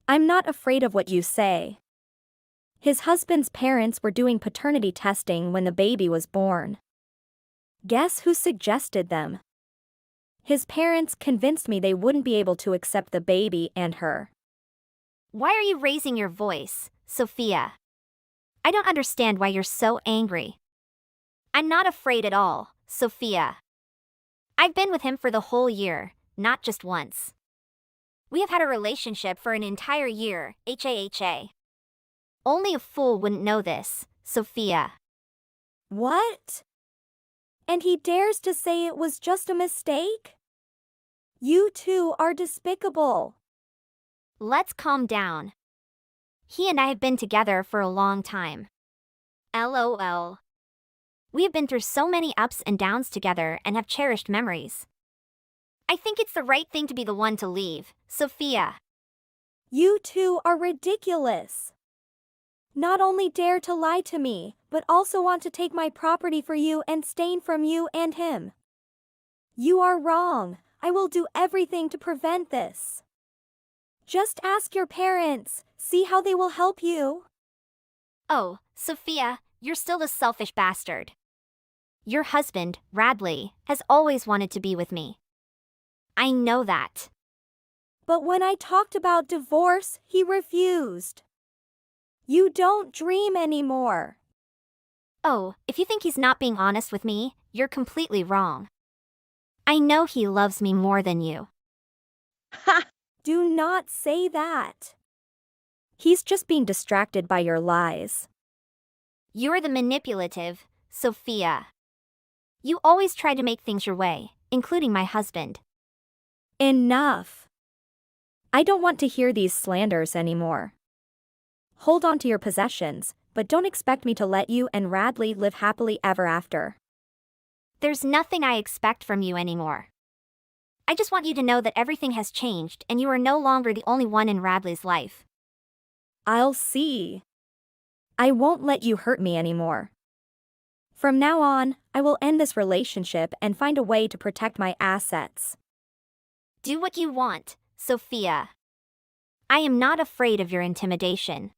I'm not afraid of what you say. His husband's parents were doing paternity testing when the baby was born. Guess who suggested them? His parents convinced me they wouldn't be able to accept the baby and her. Why are you raising your voice, Sophia? I don't understand why you're so angry. I'm not afraid at all, Sophia. I've been with him for the whole year, not just once. We have had a relationship for an entire year, HAHA. Only a fool wouldn't know this, Sophia. What? And he dares to say it was just a mistake? You two are despicable. Let's calm down. He and I have been together for a long time. LOL. We have been through so many ups and downs together and have cherished memories. I think it's the right thing to be the one to leave, Sophia. You two are ridiculous. Not only dare to lie to me, but also want to take my property for you and stain from you and him. You are wrong. I will do everything to prevent this. Just ask your parents, see how they will help you. Oh, Sophia, you're still a selfish bastard. Your husband, Radley, has always wanted to be with me. I know that. But when I talked about divorce, he refused. You don't dream anymore. Oh, if you think he's not being honest with me, you're completely wrong. I know he loves me more than you. Ha! Do not say that. He's just being distracted by your lies. You're the manipulative, Sophia. You always try to make things your way, including my husband. Enough. I don't want to hear these slanders anymore. Hold on to your possessions, but don't expect me to let you and Radley live happily ever after. There's nothing I expect from you anymore. I just want you to know that everything has changed and you are no longer the only one in Radley's life. I'll see. I won't let you hurt me anymore. From now on, I will end this relationship and find a way to protect my assets. Do what you want, Sophia. I am not afraid of your intimidation.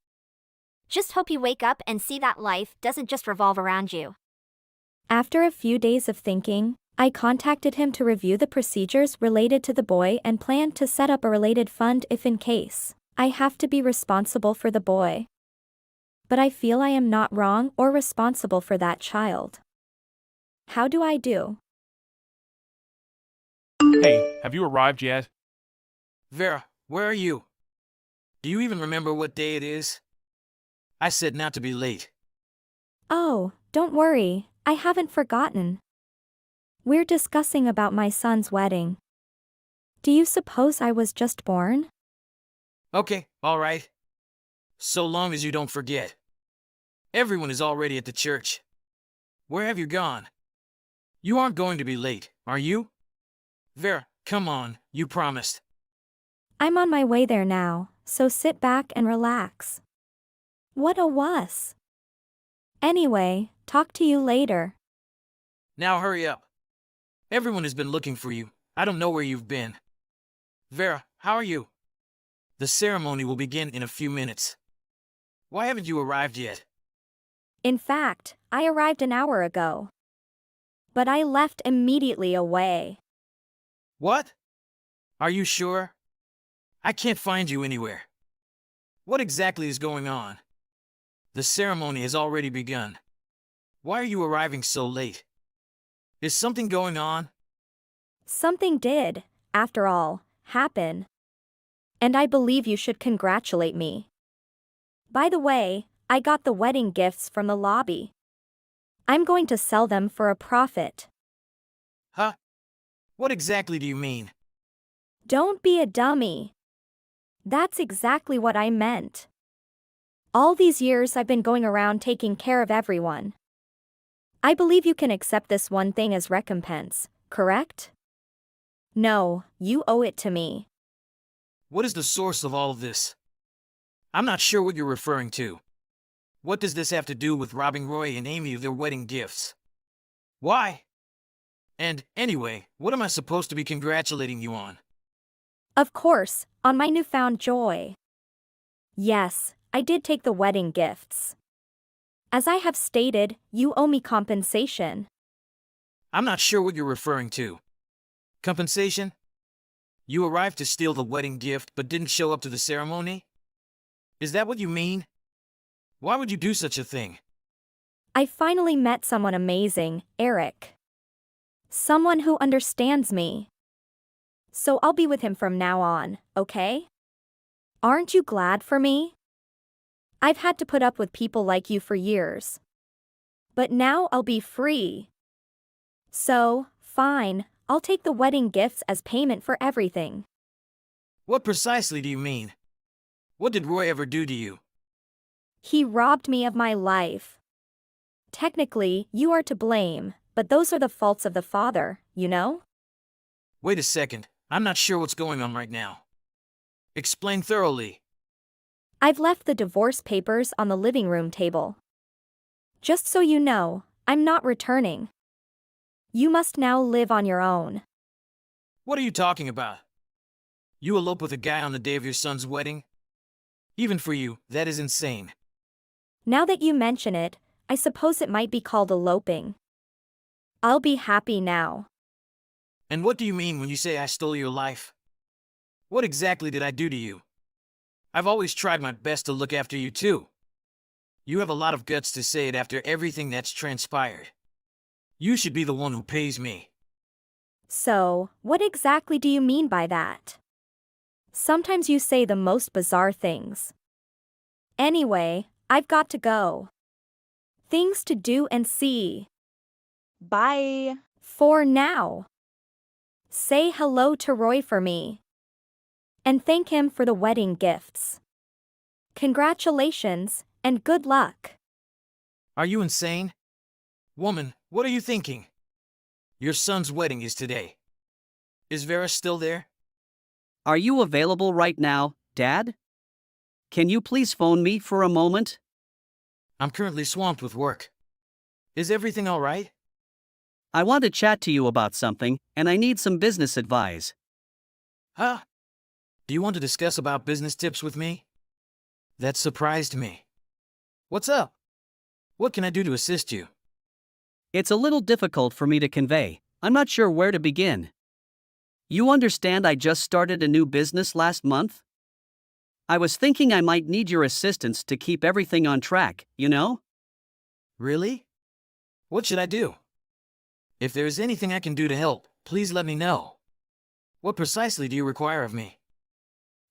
Just hope you wake up and see that life doesn't just revolve around you. After a few days of thinking, I contacted him to review the procedures related to the boy and planned to set up a related fund if in case I have to be responsible for the boy. But I feel I am not wrong or responsible for that child. How do I do? Hey, have you arrived yet? Vera, where are you? Do you even remember what day it is? I said not to be late. Oh, don't worry, I haven't forgotten. We're discussing about my son's wedding. Do you suppose I was just born? Okay, all right. So long as you don't forget. Everyone is already at the church. Where have you gone? You aren't going to be late, are you? Vera, come on, you promised. I'm on my way there now, so sit back and relax. What a wuss. Anyway, talk to you later. Now hurry up. Everyone has been looking for you. I don't know where you've been. Vera, how are you? The ceremony will begin in a few minutes. Why haven't you arrived yet? In fact, I arrived an hour ago. But I left immediately away. What? Are you sure? I can't find you anywhere. What exactly is going on? The ceremony has already begun. Why are you arriving so late? Is something going on? Something did, after all, happen. And I believe you should congratulate me. By the way, I got the wedding gifts from the lobby. I'm going to sell them for a profit. Huh? What exactly do you mean? Don't be a dummy. That's exactly what I meant. All these years I've been going around taking care of everyone. I believe you can accept this one thing as recompense, correct? No, you owe it to me. What is the source of all of this? I'm not sure what you're referring to. What does this have to do with robbing Roy and Amy of their wedding gifts? Why? And anyway, what am I supposed to be congratulating you on? Of course, on my newfound joy. Yes, I did take the wedding gifts. As I have stated, you owe me compensation. I'm not sure what you're referring to. Compensation? You arrived to steal the wedding gift but didn't show up to the ceremony? Is that what you mean? Why would you do such a thing? I finally met someone amazing, Eric. Someone who understands me. So I'll be with him from now on, okay? Aren't you glad for me? I've had to put up with people like you for years. But now I'll be free. So, fine, I'll take the wedding gifts as payment for everything. What precisely do you mean? What did Roy ever do to you? He robbed me of my life. Technically, you are to blame, but those are the faults of the father, you know? Wait a second, I'm not sure what's going on right now. Explain thoroughly. I've left the divorce papers on the living room table. Just so you know, I'm not returning. You must now live on your own. What are you talking about? You elope with a guy on the day of your son's wedding? Even for you, that is insane. Now that you mention it, I suppose it might be called eloping. I'll be happy now. And what do you mean when you say I stole your life? What exactly did I do to you? I've always tried my best to look after you too. You have a lot of guts to say it after everything that's transpired. You should be the one who pays me. So, what exactly do you mean by that? Sometimes you say the most bizarre things. Anyway, I've got to go. Things to do and see. Bye. For now. Say hello to Roy for me. And thank him for the wedding gifts. Congratulations, and good luck. Are you insane? Woman, what are you thinking? Your son's wedding is today. Is Vera still there? Are you available right now, Dad? Can you please phone me for a moment? I'm currently swamped with work. Is everything all right? I want to chat to you about something, and I need some business advice. Huh? Do you want to discuss about business tips with me? That surprised me. What's up? What can I do to assist you? It's a little difficult for me to convey. I'm not sure where to begin. You understand I just started a new business last month? I was thinking I might need your assistance to keep everything on track, you know? Really? What should I do? If there is anything I can do to help, please let me know. What precisely do you require of me?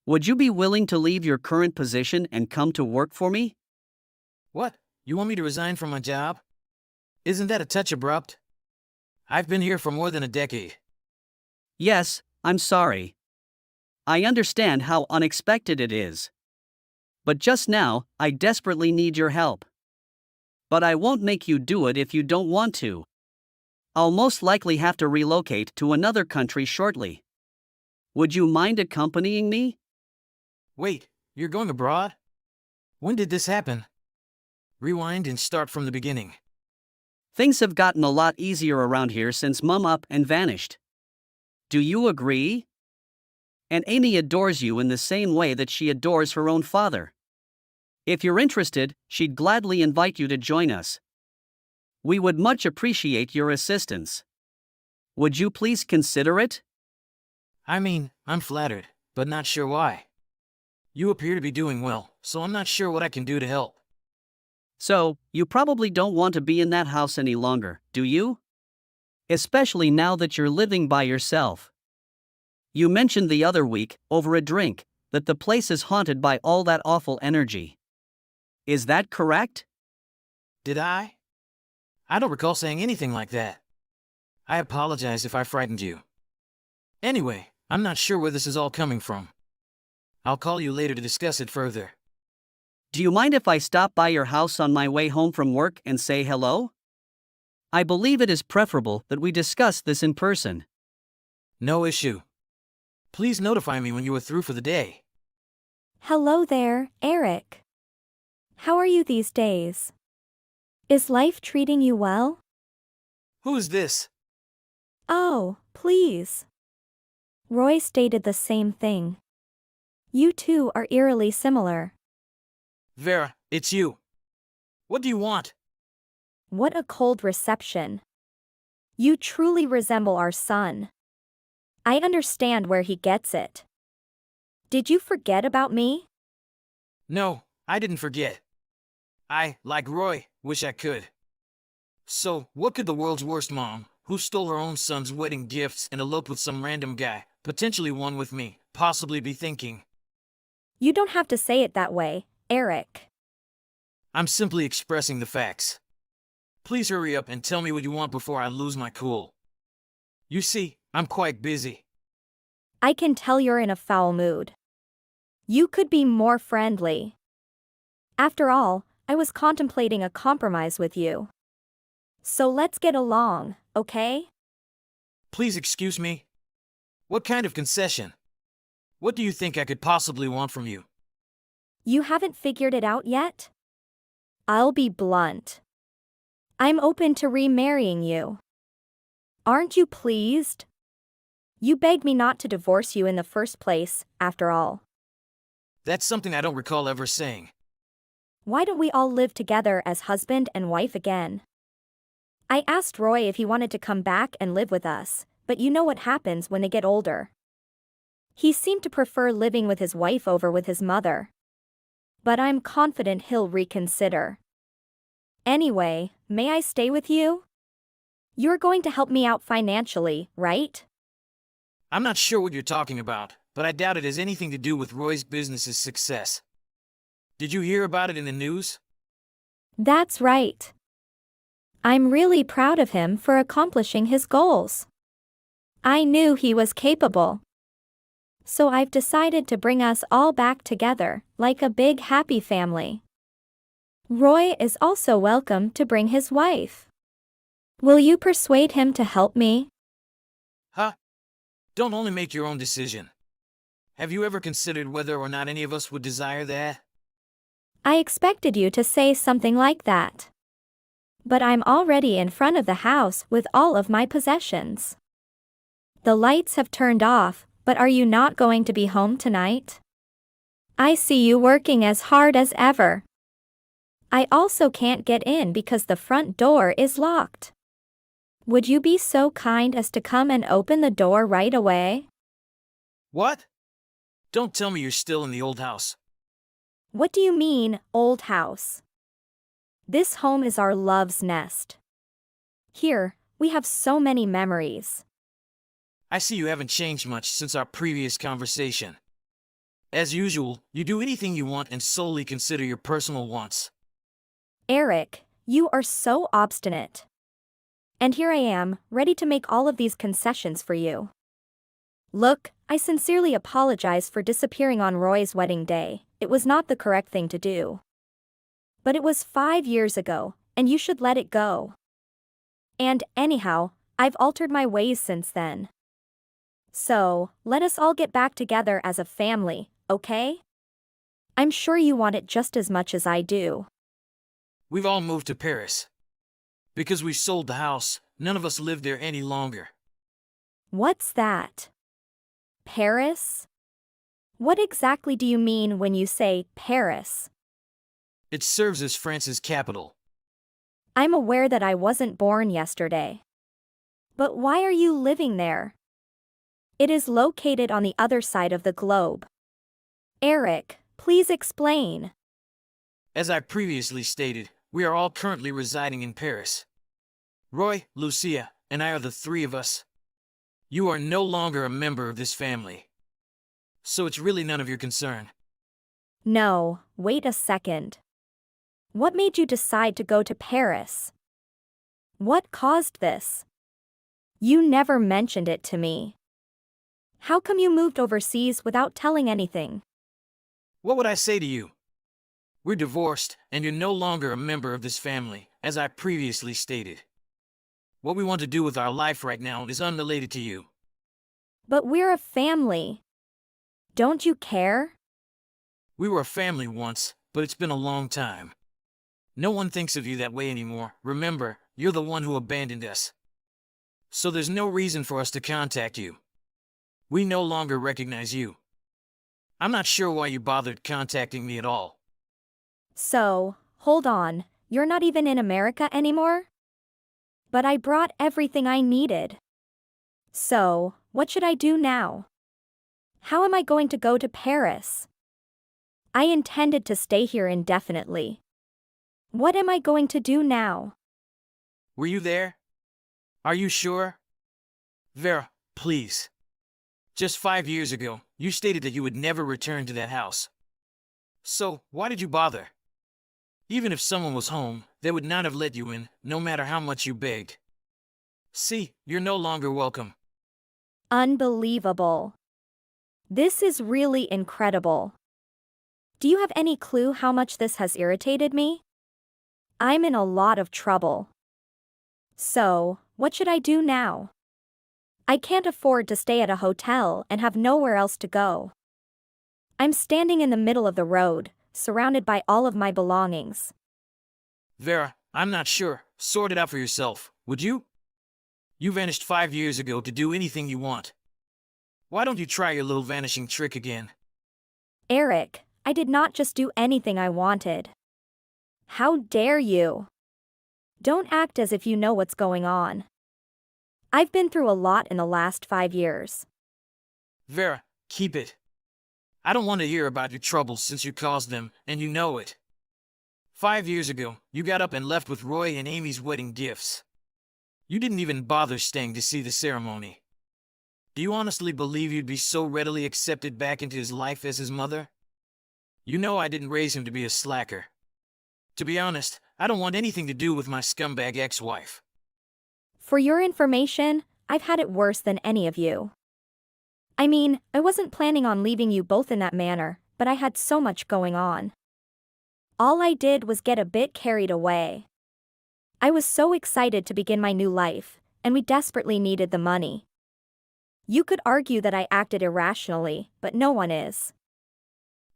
Would you be willing to leave your current position and come to work for me? What? You want me to resign from my job? Isn't that a touch abrupt? I've been here for more than a decade. Yes, I'm sorry. I understand how unexpected it is. But just now, I desperately need your help. But I won't make you do it if you don't want to. I'll most likely have to relocate to another country shortly. Would you mind accompanying me? Wait, you're going abroad? When did this happen? Rewind and start from the beginning. Things have gotten a lot easier around here since Mum up and vanished. Do you agree? And Amy adores you in the same way that she adores her own father. If you're interested, she'd gladly invite you to join us. We would much appreciate your assistance. Would you please consider it? I mean, I'm flattered, but not sure why. You appear to be doing well, so I'm not sure what I can do to help. So, you probably don't want to be in that house any longer, do you? Especially now that you're living by yourself. You mentioned the other week, over a drink, that the place is haunted by all that awful energy. Is that correct? Did I? I don't recall saying anything like that. I apologize if I frightened you. Anyway, I'm not sure where this is all coming from. I'll call you later to discuss it further. Do you mind if I stop by your house on my way home from work and say hello? I believe it is preferable that we discuss this in person. No issue. Please notify me when you are through for the day. Hello there, Eric. How are you these days? Is life treating you well? Who is this? Oh, please. Roy stated the same thing. You two are eerily similar. Vera, it's you. What do you want? What a cold reception. You truly resemble our son. I understand where he gets it. Did you forget about me? No, I didn't forget. I, like Roy, wish I could. So, what could the world's worst mom, who stole her own son's wedding gifts and eloped with some random guy, potentially one with me, possibly be thinking? You don't have to say it that way, Eric. I'm simply expressing the facts. Please hurry up and tell me what you want before I lose my cool. You see, I'm quite busy. I can tell you're in a foul mood. You could be more friendly. After all, I was contemplating a compromise with you. So let's get along, okay? Please excuse me. What kind of concession? What do you think I could possibly want from you? You haven't figured it out yet? I'll be blunt. I'm open to remarrying you. Aren't you pleased? You begged me not to divorce you in the first place, after all. That's something I don't recall ever saying. Why don't we all live together as husband and wife again? I asked Roy if he wanted to come back and live with us, but you know what happens when they get older. He seemed to prefer living with his wife over with his mother. But I'm confident he'll reconsider. Anyway, may I stay with you? You're going to help me out financially, right? I'm not sure what you're talking about, but I doubt it has anything to do with Roy's business's success. Did you hear about it in the news? That's right. I'm really proud of him for accomplishing his goals. I knew he was capable. So I've decided to bring us all back together, like a big happy family. Roy is also welcome to bring his wife. Will you persuade him to help me? Huh? Don't only make your own decision. Have you ever considered whether or not any of us would desire that? I expected you to say something like that. But I'm already in front of the house with all of my possessions. The lights have turned off, but are you not going to be home tonight? I see you working as hard as ever. I also can't get in because the front door is locked. Would you be so kind as to come and open the door right away? What? Don't tell me you're still in the old house. What do you mean, old house? This home is our love's nest. Here, we have so many memories. I see you haven't changed much since our previous conversation. As usual, you do anything you want and solely consider your personal wants. Eric, you are so obstinate. And here I am, ready to make all of these concessions for you. Look, I sincerely apologize for disappearing on Roy's wedding day. It was not the correct thing to do. But it was 5 years ago, and you should let it go. And, anyhow, I've altered my ways since then. So, let us all get back together as a family, okay? I'm sure you want it just as much as I do. We've all moved to Paris. Because we sold the house, none of us live there any longer. What's that? Paris? What exactly do you mean when you say Paris? It serves as France's capital. I'm aware that I wasn't born yesterday. But why are you living there? It is located on the other side of the globe. Eric, please explain. As I previously stated, we are all currently residing in Paris. Roy, Lucia, and I are the three of us. You are no longer a member of this family. So it's really none of your concern. No, wait a second. What made you decide to go to Paris? What caused this? You never mentioned it to me. How come you moved overseas without telling anything? What would I say to you? We're divorced, and you're no longer a member of this family, as I previously stated. What we want to do with our life right now is unrelated to you. But we're a family. Don't you care? We were a family once, but it's been a long time. No one thinks of you that way anymore. Remember, you're the one who abandoned us. So there's no reason for us to contact you. We no longer recognize you. I'm not sure why you bothered contacting me at all. So, hold on, you're not even in America anymore? But I brought everything I needed. So, what should I do now? How am I going to go to Paris? I intended to stay here indefinitely. What am I going to do now? Were you there? Are you sure? Vera, please. Just 5 years ago, you stated that you would never return to that house. So, why did you bother? Even if someone was home, they would not have let you in, no matter how much you begged. See, you're no longer welcome. Unbelievable. This is really incredible. Do you have any clue how much this has irritated me? I'm in a lot of trouble. So, what should I do now? I can't afford to stay at a hotel and have nowhere else to go. I'm standing in the middle of the road, surrounded by all of my belongings. Vera, I'm not sure. Sort it out for yourself, would you? You vanished 5 years ago to do anything you want. Why don't you try your little vanishing trick again? Eric, I did not just do anything I wanted. How dare you? Don't act as if you know what's going on. I've been through a lot in the last 5 years. Vera, keep it. I don't want to hear about your troubles since you caused them, and you know it. 5 years ago, you got up and left with Roy and Amy's wedding gifts. You didn't even bother staying to see the ceremony. Do you honestly believe you'd be so readily accepted back into his life as his mother? You know I didn't raise him to be a slacker. To be honest, I don't want anything to do with my scumbag ex-wife. For your information, I've had it worse than any of you. I mean, I wasn't planning on leaving you both in that manner, but I had so much going on. All I did was get a bit carried away. I was so excited to begin my new life, and we desperately needed the money. You could argue that I acted irrationally, but no one is.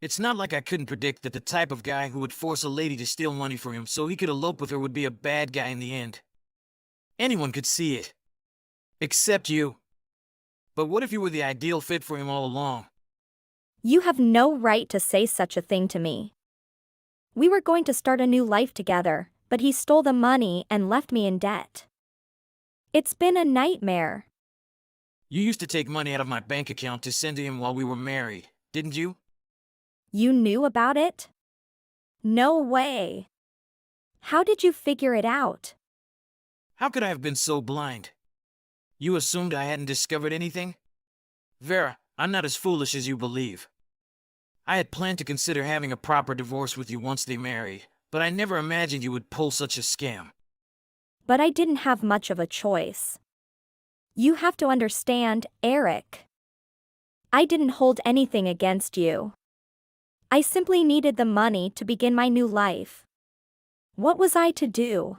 It's not like I couldn't predict that the type of guy who would force a lady to steal money from him so he could elope with her would be a bad guy in the end. Anyone could see it. Except you. But what if you were the ideal fit for him all along? You have no right to say such a thing to me. We were going to start a new life together, but he stole the money and left me in debt. It's been a nightmare. You used to take money out of my bank account to send to him while we were married, didn't you? You knew about it? No way. How did you figure it out? How could I have been so blind? You assumed I hadn't discovered anything? Vera, I'm not as foolish as you believe. I had planned to consider having a proper divorce with you once they married, but I never imagined you would pull such a scam. But I didn't have much of a choice. You have to understand, Eric. I didn't hold anything against you. I simply needed the money to begin my new life. What was I to do?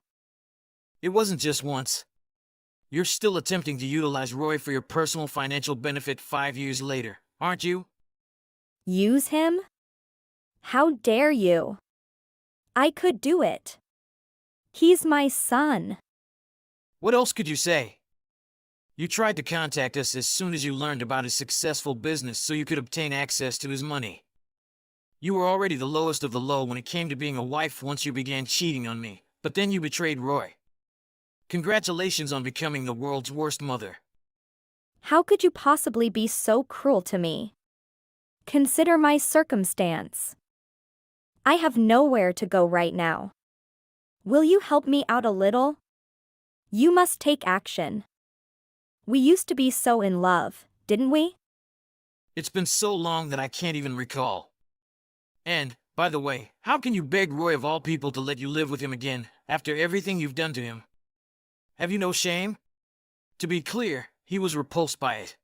It wasn't just once. You're still attempting to utilize Roy for your personal financial benefit 5 years later, aren't you? Use him? How dare you? I could do it. He's my son. What else could you say? You tried to contact us as soon as you learned about his successful business so you could obtain access to his money. You were already the lowest of the low when it came to being a wife once you began cheating on me, but then you betrayed Roy. Congratulations on becoming the world's worst mother. How could you possibly be so cruel to me? Consider my circumstance. I have nowhere to go right now. Will you help me out a little? You must take action. We used to be so in love, didn't we? It's been so long that I can't even recall. And, by the way, how can you beg Roy of all people to let you live with him again after everything you've done to him? Have you no shame? To be clear, he was repulsed by it.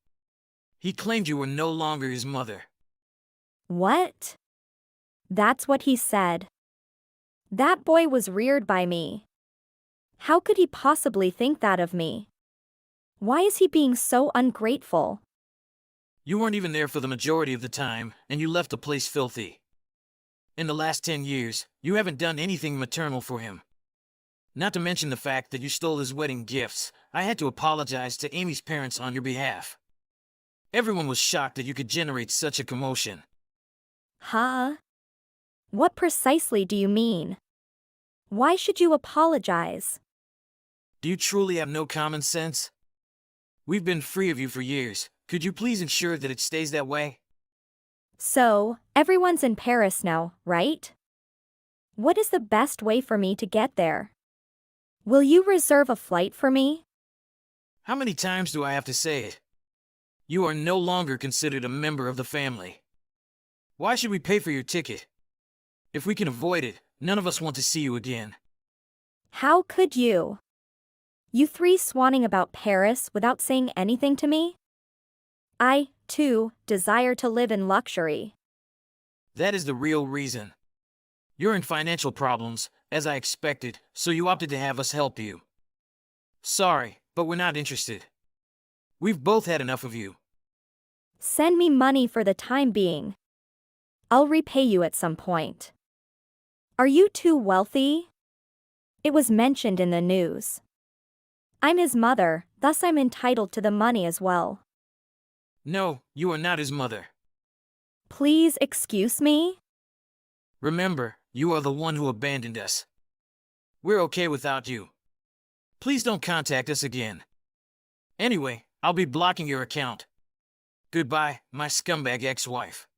He claimed you were no longer his mother. What? That's what he said. That boy was reared by me. How could he possibly think that of me? Why is he being so ungrateful? You weren't even there for the majority of the time, and you left the place filthy. In the last 10 years, you haven't done anything maternal for him. Not to mention the fact that you stole his wedding gifts. I had to apologize to Amy's parents on your behalf. Everyone was shocked that you could generate such a commotion. Huh? What precisely do you mean? Why should you apologize? Do you truly have no common sense? We've been free of you for years. Could you please ensure that it stays that way? So, everyone's in Paris now, right? What is the best way for me to get there? Will you reserve a flight for me? How many times do I have to say it? You are no longer considered a member of the family. Why should we pay for your ticket? If we can avoid it, none of us want to see you again. How could you? You three swanning about Paris without saying anything to me? I, too, desire to live in luxury. That is the real reason. You're in financial problems, as I expected, so you opted to have us help you. Sorry, but we're not interested. We've both had enough of you. Send me money for the time being. I'll repay you at some point. Are you too wealthy? It was mentioned in the news. I'm his mother, thus I'm entitled to the money as well. No, you are not his mother. Please excuse me? Remember, you are the one who abandoned us. We're okay without you. Please don't contact us again. Anyway, I'll be blocking your account. Goodbye, my scumbag ex-wife.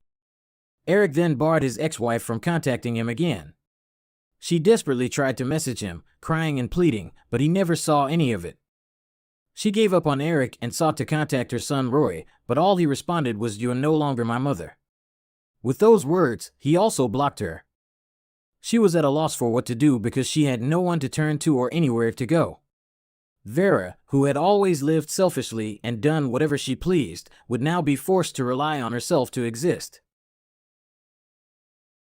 Eric then barred his ex-wife from contacting him again. She desperately tried to message him, crying and pleading, but he never saw any of it. She gave up on Eric and sought to contact her son Roy, but all he responded was, "You are no longer my mother." With those words, he also blocked her. She was at a loss for what to do because she had no one to turn to or anywhere to go. Vera, who had always lived selfishly and done whatever she pleased, would now be forced to rely on herself to exist.